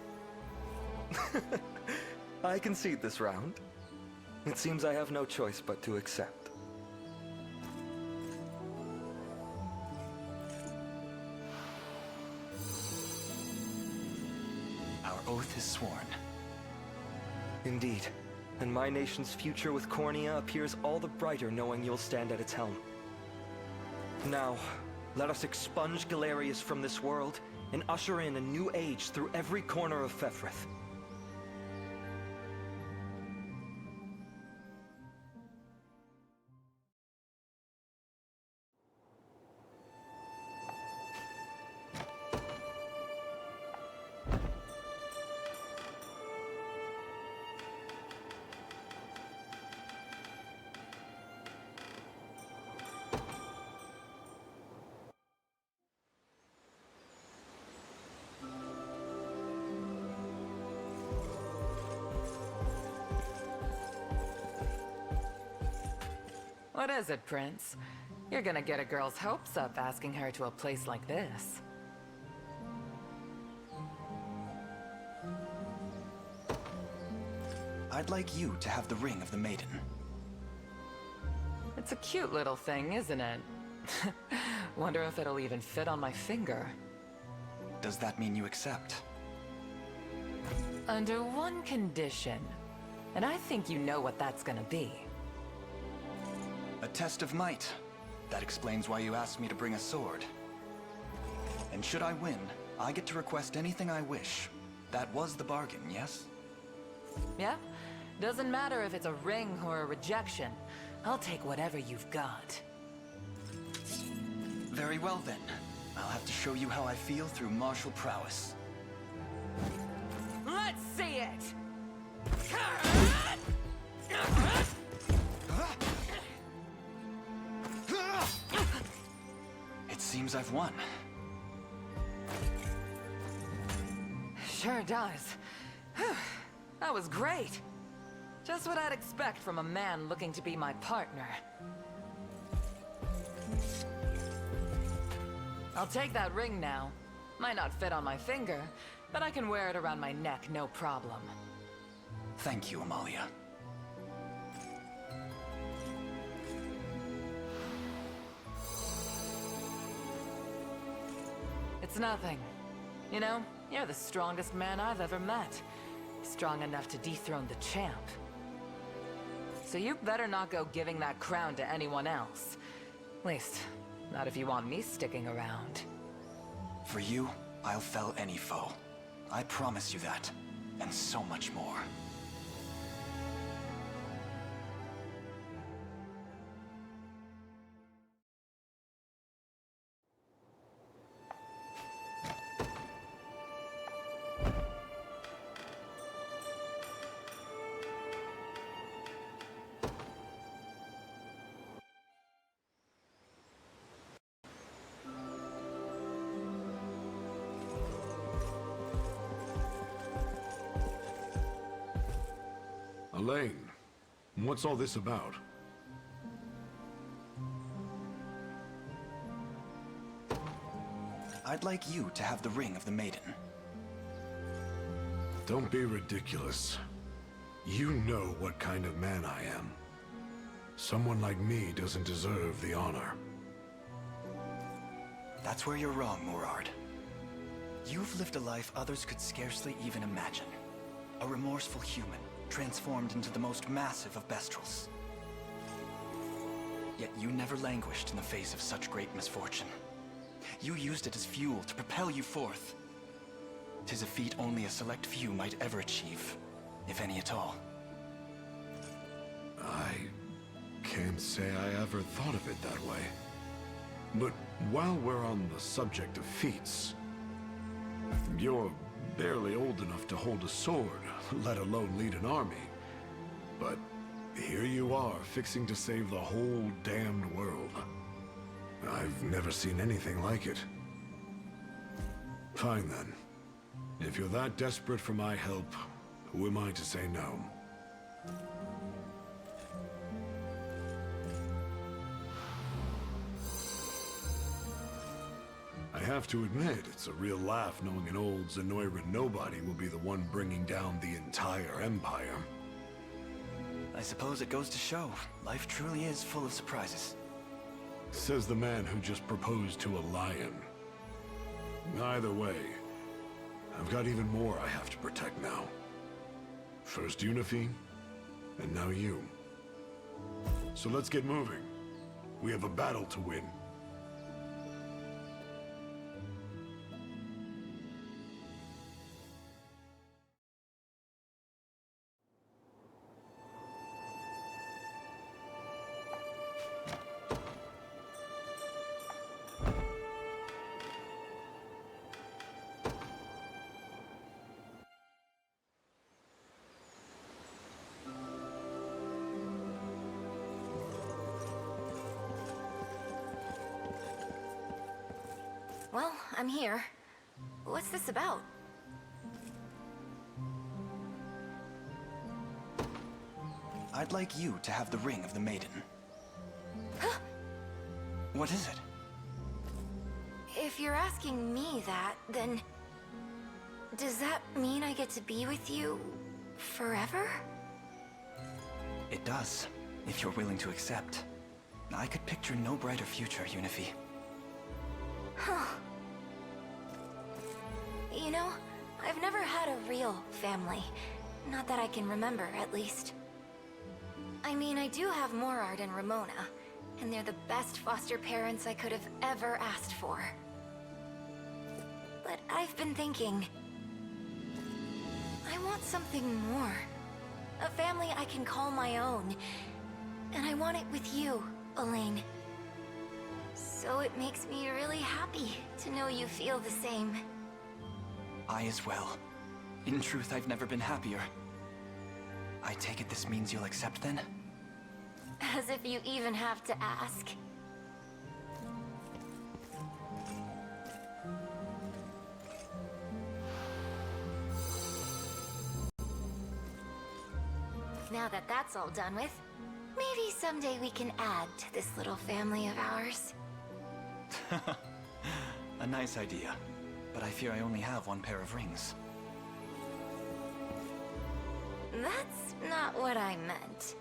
I concede this round. It seems I have no choice but to accept. Our oath is sworn. Indeed. And my nation's future with Cornea appears all the brighter knowing you'll stand at its helm. Now, let us expunge Galerius from this world and usher in a new age through every corner of Fefrith. What is it, Prince? You're gonna get a girl's hopes up asking her to a place like this. I'd like you to have the ring of the Maiden. It's a cute little thing, isn't it? Wonder if it'll even fit on my finger. Does that mean you accept? Under one condition. And I think you know what that's gonna be. A test of might. That explains why you asked me to bring a sword. And should I win, I get to request anything I wish. That was the bargain, yes? Yep. Doesn't matter if it's a ring or a rejection. I'll take whatever you've got. Very well then. I'll have to show you how I feel through martial prowess. Let's see it! It seems I've won. Sure does. That was great. Just what I'd expect from a man looking to be my partner. I'll take that ring now. Might not fit on my finger, but I can wear it around my neck, no problem. Thank you, Amalia. It's nothing. You know, you're the strongest man I've ever met. Strong enough to dethrone the champ. So you better not go giving that crown to anyone else. At least, not if you want me sticking around. For you, I'll fell any foe. I promise you that. And so much more. Elaine, what's all this about? I'd like you to have the ring of the Maiden. Don't be ridiculous. You know what kind of man I am. Someone like me doesn't deserve the honor. That's where you're wrong, Morard. You've lived a life others could scarcely even imagine. A remorseful human, transformed into the most massive of Bestrels. Yet you never languished in the face of such great misfortune. You used it as fuel to propel you forth. 'Tis a feat only a select few might ever achieve, if any at all. I can't say I ever thought of it that way. But while we're on the subject of feats, you're barely old enough to hold a sword, let alone lead an army. But here you are, fixing to save the whole damned world. I've never seen anything like it. Fine then. If you're that desperate for my help, who am I to say no? I have to admit, it's a real laugh knowing an old Zenoiran nobody will be the one bringing down the entire Empire. I suppose it goes to show, life truly is full of surprises. Says the man who just proposed to a lion. Either way, I've got even more I have to protect now. First Unifi, and now you. So let's get moving. We have a battle to win. Well, I'm here. What's this about? I'd like you to have the ring of the Maiden. Huh? What is it? If you're asking me that, then... does that mean I get to be with you... forever? It does, if you're willing to accept. I could picture no brighter future, Unifi. Huh. You know, I've never had a real family. Not that I can remember, at least. I mean, I do have Morard and Ramona, and they're the best foster parents I could have ever asked for. But I've been thinking... I want something more. A family I can call my own. And I want it with you, Elaine. So it makes me really happy to know you feel the same. I as well. In truth, I've never been happier. I take it this means you'll accept then? As if you even have to ask. Now that that's all done with, maybe someday we can add to this little family of ours. A nice idea. But I fear I only have one pair of rings. That's not what I meant.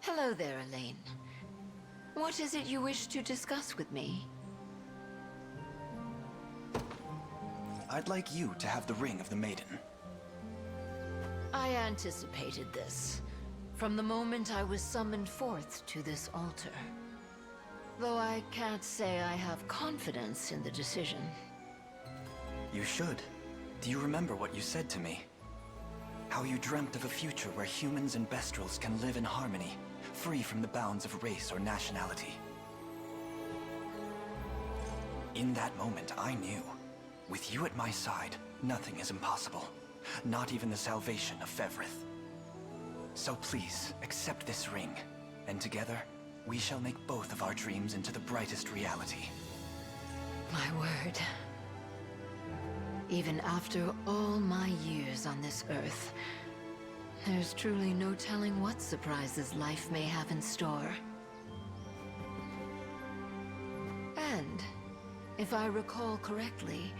Hello there, Elaine. What is it you wish to discuss with me? I'd like you to have the ring of the Maiden. I anticipated this, from the moment I was summoned forth to this altar. Though I can't say I have confidence in the decision. You should. Do you remember what you said to me? How you dreamt of a future where humans and Bestrels can live in harmony, free from the bounds of race or nationality. In that moment, I knew, with you at my side, nothing is impossible. Not even the salvation of Fevrith. So please, accept this ring, and together, we shall make both of our dreams into the brightest reality. My word. Even after all my years on this earth, there's truly no telling what surprises life may have in store. And, if I recall correctly,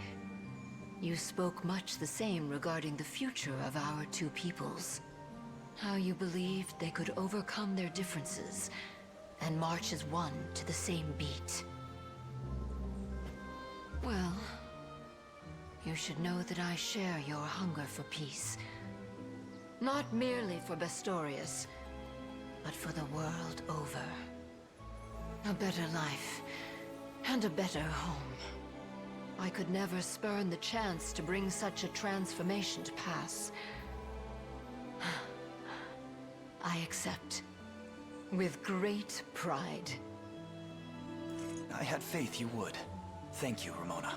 you spoke much the same regarding the future of our two peoples. How you believed they could overcome their differences and march as one to the same beat. Well, you should know that I share your hunger for peace. Not merely for Bestorius, but for the world over. A better life, and a better home. I could never spurn the chance to bring such a transformation to pass. I accept. With great pride. I had faith you would. Thank you, Ramona.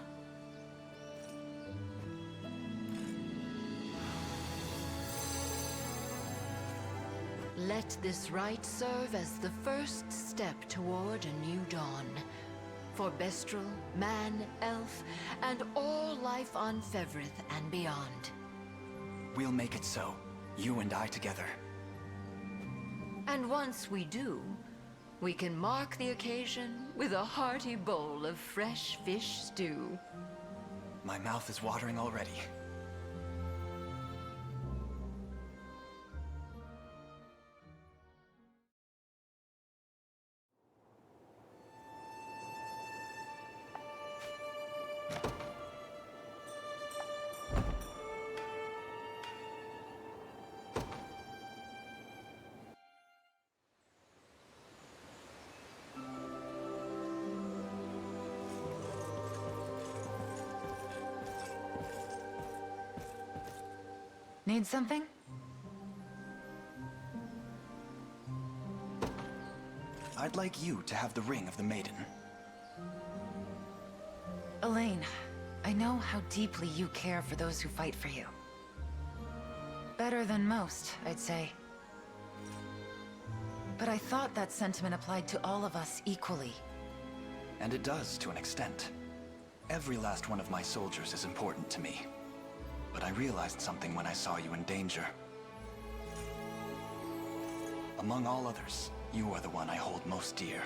Let this rite serve as the first step toward a new dawn. For Bestrel, man, elf, and all life on Fevrith and beyond. We'll make it so. You and I together. And once we do, we can mark the occasion with a hearty bowl of fresh fish stew. My mouth is watering already. Need something? I'd like you to have the ring of the Maiden. Elaine, I know how deeply you care for those who fight for you. Better than most, I'd say. But I thought that sentiment applied to all of us equally. And it does, to an extent. Every last one of my soldiers is important to me. But I realized something when I saw you in danger. Among all others, you are the one I hold most dear.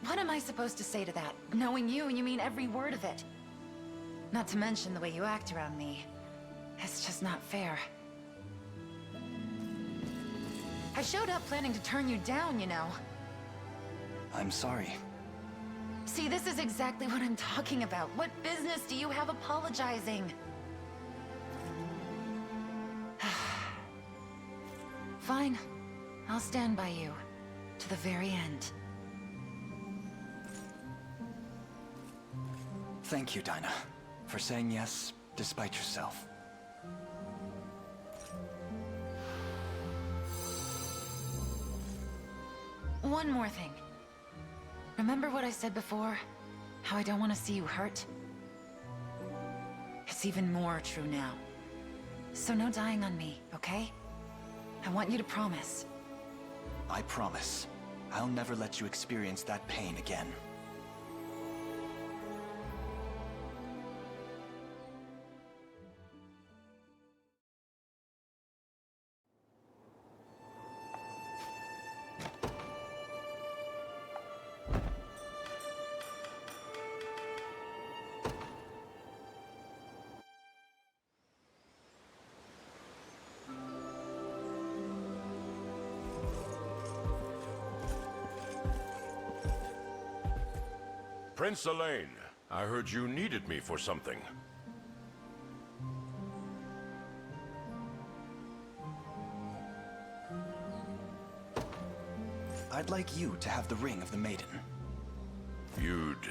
What am I supposed to say to that? Knowing you mean every word of it. Not to mention the way you act around me. It's just not fair. I showed up planning to turn you down, you know. I'm sorry. See, this is exactly what I'm talking about. What business do you have apologizing? Fine. I'll stand by you. To the very end. Thank you, Dinah, for saying yes, despite yourself. One more thing. Remember what I said before? How I don't want to see you hurt? It's even more true now. So no dying on me, okay? I want you to promise. I promise. I'll never let you experience that pain again. Prince Elaine, I heard you needed me for something. I'd like you to have the ring of the Maiden. You'd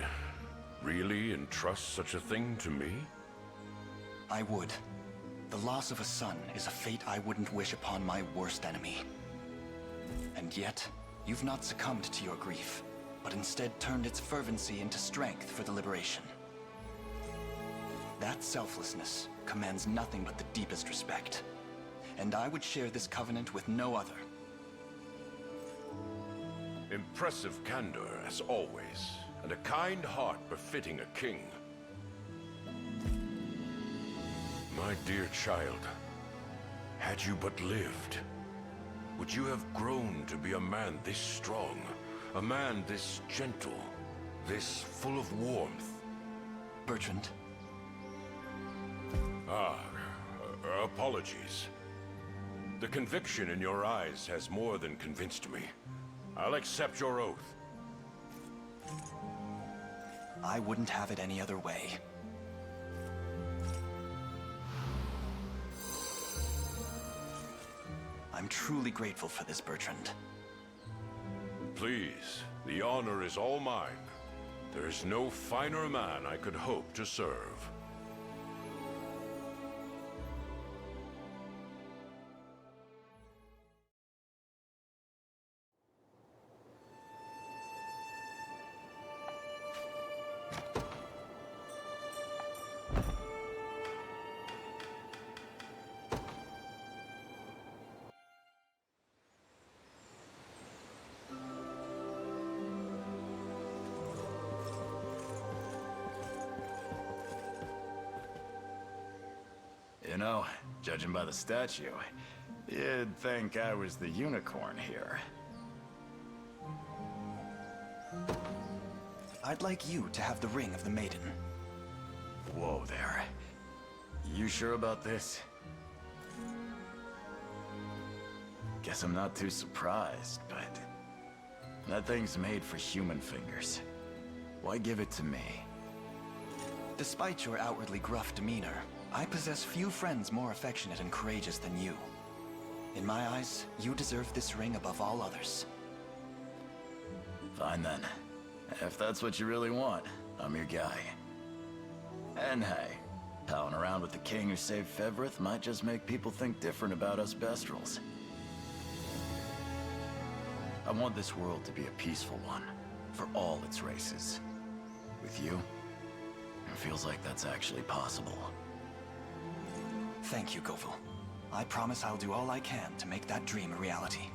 really entrust such a thing to me? I would. The loss of a son is a fate I wouldn't wish upon my worst enemy. And yet, you've not succumbed to your grief, but instead turned its fervency into strength for the liberation. That selflessness commands nothing but the deepest respect, and I would share this covenant with no other. Impressive candor, as always, and a kind heart befitting a king. My dear child, had you but lived, would you have grown to be a man this strong? A man this gentle, this full of warmth. Bertrand. Apologies. The conviction in your eyes has more than convinced me. I'll accept your oath. I wouldn't have it any other way. I'm truly grateful for this, Bertrand. Please, the honor is all mine. There is no finer man I could hope to serve. You know, judging by the statue, you'd think I was the unicorn here. I'd like you to have the ring of the Maiden. Whoa there. You sure about this? Guess I'm not too surprised, but that thing's made for human fingers. Why give it to me? Despite your outwardly gruff demeanor, I possess few friends more affectionate and courageous than you. In my eyes, you deserve this ring above all others. Fine then. If that's what you really want, I'm your guy. And hey, palling around with the king who saved Fevrith might just make people think different about us Bestrels. I want this world to be a peaceful one, for all its races. With you, it feels like that's actually possible. Thank you, Govil. I promise I'll do all I can to make that dream a reality.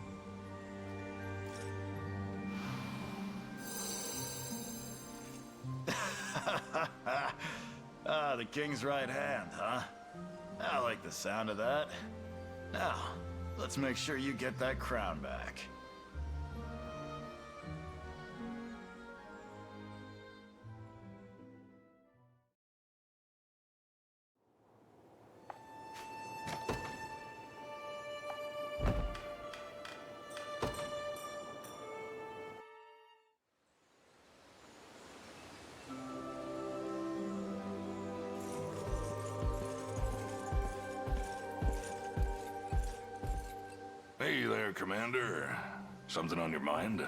The king's right hand, huh? I like the sound of that. Now, let's make sure you get that crown back. Hey there, Commander. Something on your mind?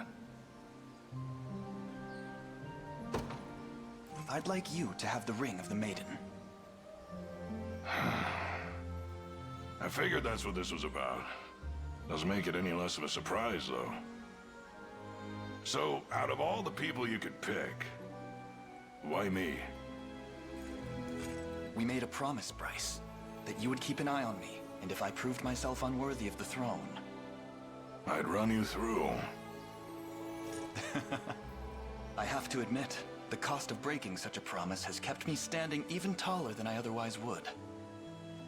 I'd like you to have the ring of the Maiden. I figured that's what this was about. Doesn't make it any less of a surprise, though. So, out of all the people you could pick, why me? We made a promise, Bryce, that you would keep an eye on me, And if I proved myself unworthy of the throne... I'd run you through. I have to admit, the cost of breaking such a promise has kept me standing even taller than I otherwise would.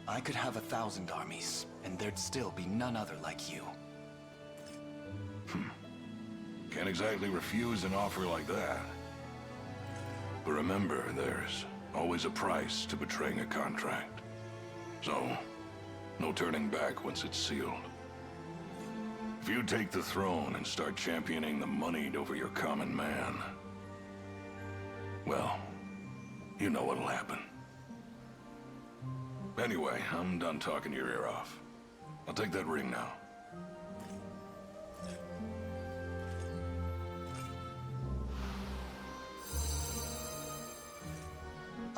I could have 1,000 armies, and there'd still be none other like you. Can't exactly refuse an offer like that. But remember, there's always a price to betraying a contract. So, no turning back once it's sealed. If you take the throne and start championing the moneyed over your common man, well, you know what'll happen. Anyway, I'm done talking your ear off. I'll take that ring now.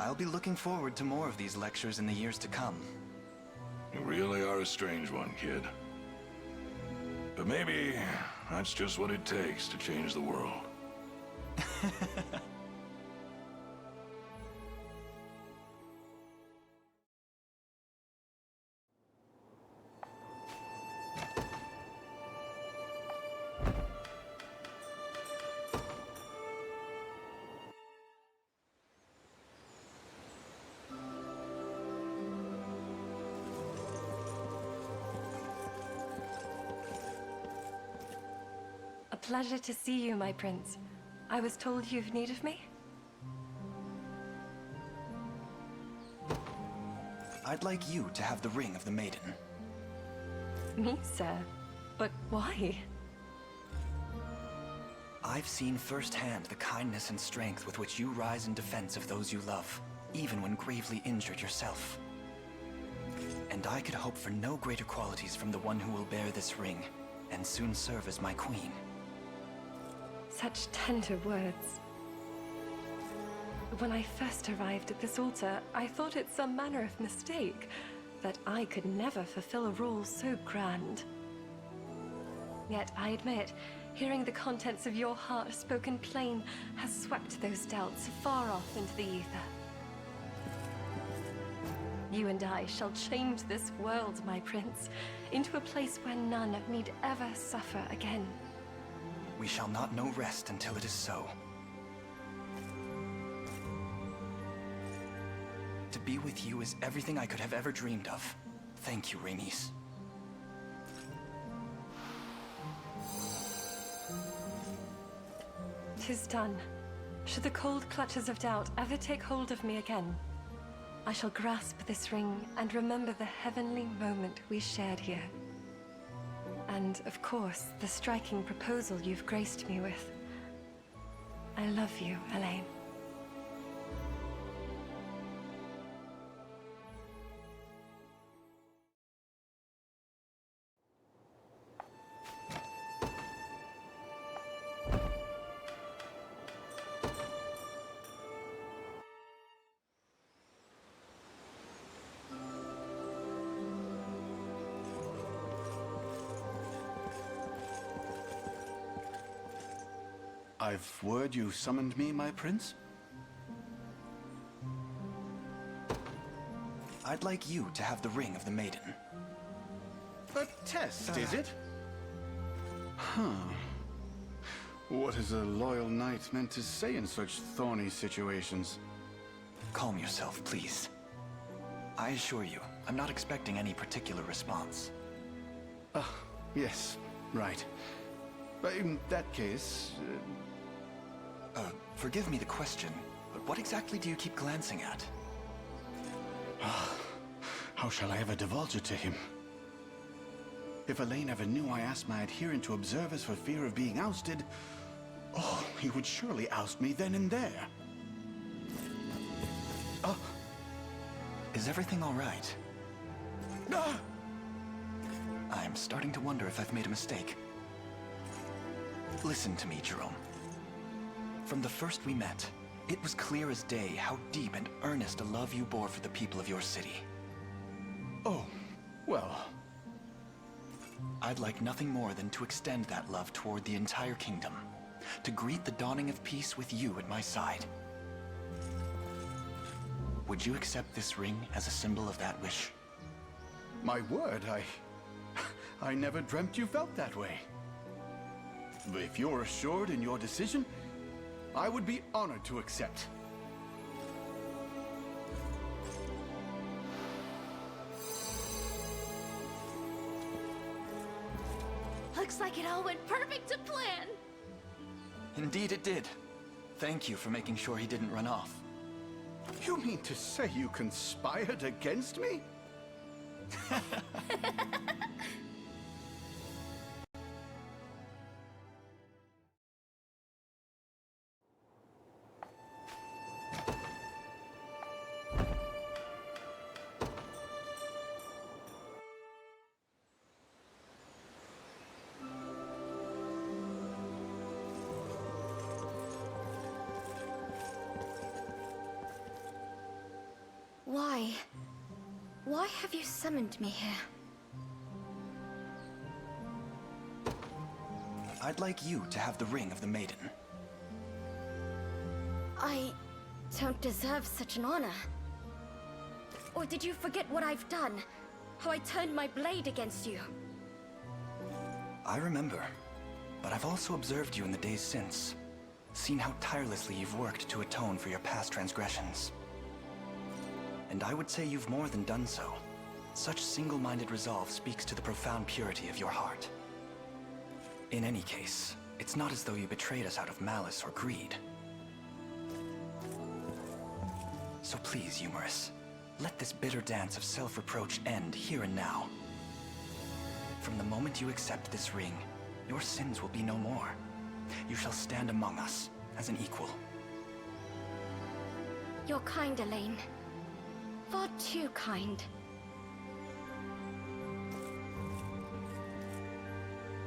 I'll be looking forward to more of these lectures in the years to come. You really are a strange one, kid. But maybe that's just what it takes to change the world. A pleasure to see you, my prince. I was told you've need of me? I'd like you to have the ring of the Maiden. Me, sir? But why? I've seen firsthand the kindness and strength with which you rise in defense of those you love, even when gravely injured yourself. And I could hope for no greater qualities from the one who will bear this ring, and soon serve as my queen. Such tender words. When I first arrived at this altar, I thought it some manner of mistake, that I could never fulfill a role so grand. Yet I admit, hearing the contents of your heart spoken plain has swept those doubts far off into the ether. You and I shall change this world, my prince, into a place where none need ever suffer again. We shall not know rest until it is so. To be with you is everything I could have ever dreamed of. Thank you, Rhaenys. 'Tis done. Should the cold clutches of doubt ever take hold of me again, I shall grasp this ring and remember the heavenly moment we shared here. And, of course, the striking proposal you've graced me with. I love you, Elaine. I've word you summoned me, my prince? I'd like you to have the ring of the Maiden. A test, is it? Huh. What is a loyal knight meant to say in such thorny situations? Calm yourself, please. I assure you, I'm not expecting any particular response. Ah, yes, right. But in that case... forgive me the question, but what exactly do you keep glancing at? How shall I ever divulge it to him? If Elaine ever knew I asked my adherent to observe us for fear of being ousted, oh, he would surely oust me then and there. Is everything all right? Ah! I'm starting to wonder if I've made a mistake. Listen to me, Jerome. From the first we met, it was clear as day how deep and earnest a love you bore for the people of your city. Oh, well... I'd like nothing more than to extend that love toward the entire kingdom. To greet the dawning of peace with you at my side. Would you accept this ring as a symbol of that wish? My word, I never dreamt you felt that way. If you're assured in your decision, I would be honored to accept. Looks like it all went perfect to plan. Indeed it did. Thank you for making sure he didn't run off. You mean to say you conspired against me? Why? Why have you summoned me here? I'd like you to have the ring of the Maiden. I don't deserve such an honor. Or did you forget what I've done? How I turned my blade against you? I remember, but I've also observed you in the days since. Seen how tirelessly you've worked to atone for your past transgressions. And I would say you've more than done so. Such single-minded resolve speaks to the profound purity of your heart. In any case, it's not as though you betrayed us out of malice or greed. So please, Humorous, let this bitter dance of self-reproach end here and now. From the moment you accept this ring, your sins will be no more. You shall stand among us as an equal. You're kind, Elaine. Far too kind.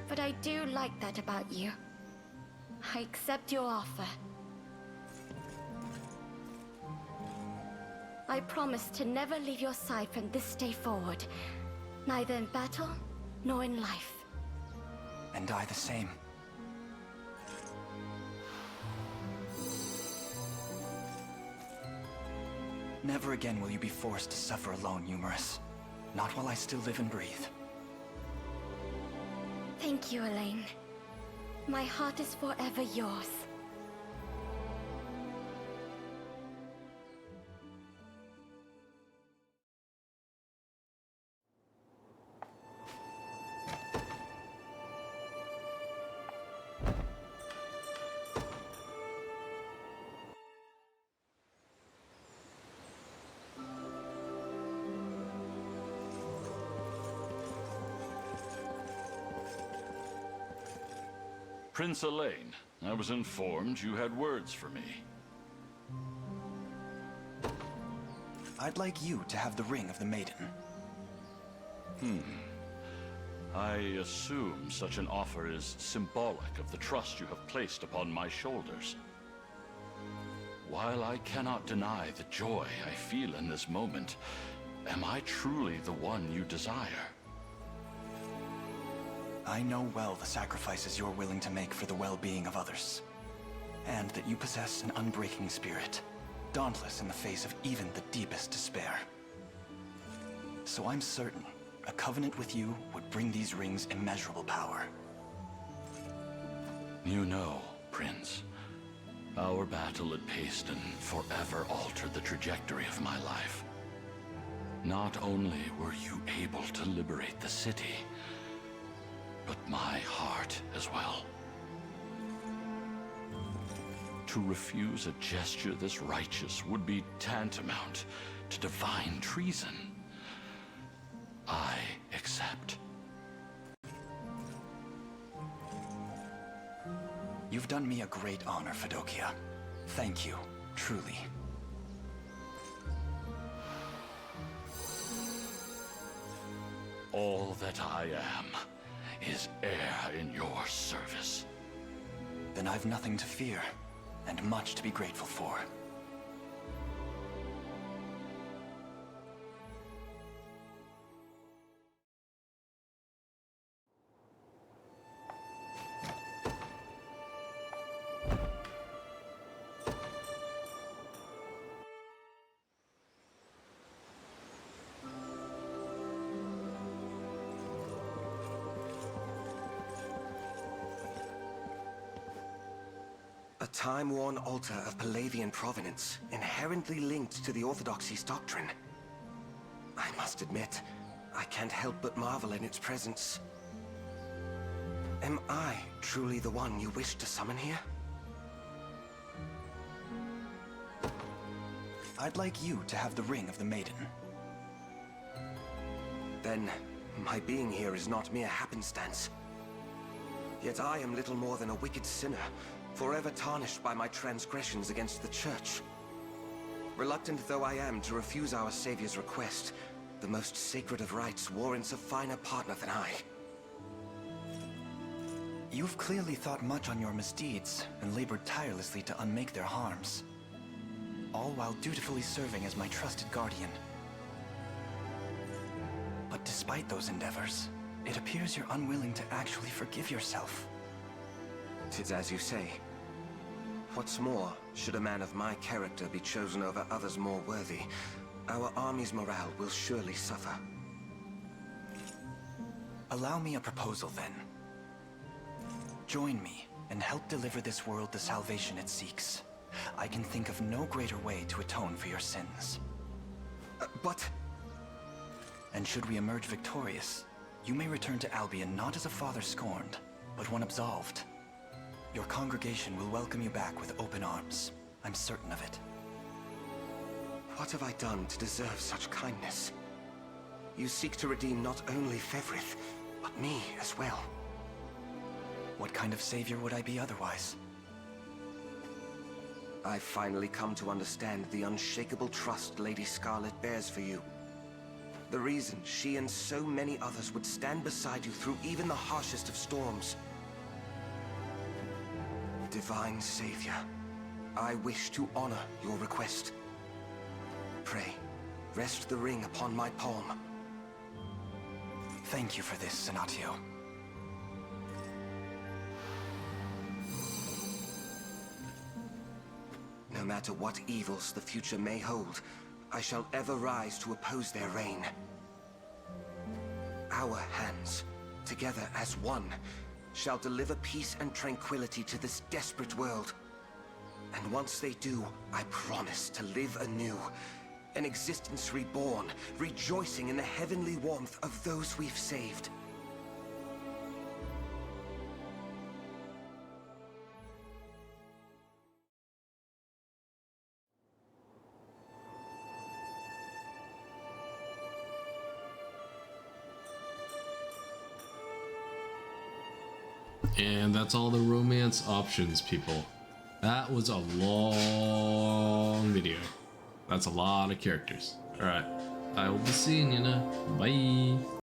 But I do like that about you. I accept your offer. I promise to never leave your side from this day forward, neither in battle nor in life. And I the same. Never again will you be forced to suffer alone, Humorous. Not while I still live and breathe. Thank you, Elaine. My heart is forever yours. Prince Elaine, I was informed you had words for me. I'd like you to have the ring of the Maiden. I assume such an offer is symbolic of the trust you have placed upon my shoulders. While I cannot deny the joy I feel in this moment, am I truly the one you desire? I know well the sacrifices you're willing to make for the well-being of others. And that you possess an unbreaking spirit, dauntless in the face of even the deepest despair. So I'm certain a covenant with you would bring these rings immeasurable power. You know, Prince, our battle at Paeston forever altered the trajectory of my life. Not only were you able to liberate the city, but my heart as well. To refuse a gesture this righteous would be tantamount to divine treason. I accept. You've done me a great honor, Fedokia. Thank you, truly. All that I am is heir in your service. Then I've nothing to fear, and much to be grateful for. A time-worn altar of Palavian provenance, inherently linked to the Orthodoxy's doctrine. I must admit, I can't help but marvel in its presence. Am I truly the one you wish to summon here? I'd like you to have the ring of the Maiden. Then, my being here is not mere happenstance. Yet I am little more than a wicked sinner, forever tarnished by my transgressions against the Church. Reluctant though I am to refuse our Savior's request, the most sacred of rites warrants a finer partner than I. You've clearly thought much on your misdeeds, and labored tirelessly to unmake their harms. All while dutifully serving as my trusted guardian. But despite those endeavors, it appears you're unwilling to actually forgive yourself. 'Tis as you say. What's more, should a man of my character be chosen over others more worthy, our army's morale will surely suffer. Allow me a proposal, then. Join me, and help deliver this world the salvation it seeks. I can think of no greater way to atone for your sins. But... And should we emerge victorious, you may return to Albion not as a father scorned, but one absolved. Your congregation will welcome you back with open arms. I'm certain of it. What have I done to deserve such kindness? You seek to redeem not only Fevrith, but me as well. What kind of savior would I be otherwise? I've finally come to understand the unshakable trust Lady Scarlet bears for you. The reason she and so many others would stand beside you through even the harshest of storms. Divine Savior, I wish to honor your request. Pray, rest the ring upon my palm. Thank you for this, Senatio. No matter what evils the future may hold, I shall ever rise to oppose their reign. Our hands, together as one, shall deliver peace and tranquility to this desperate world. And once they do, I promise to live anew. An existence reborn, rejoicing in the heavenly warmth of those we've saved. And that's all the romance options, people. That was a long video. That's a lot of characters. Alright, I will be seeing you now. Bye.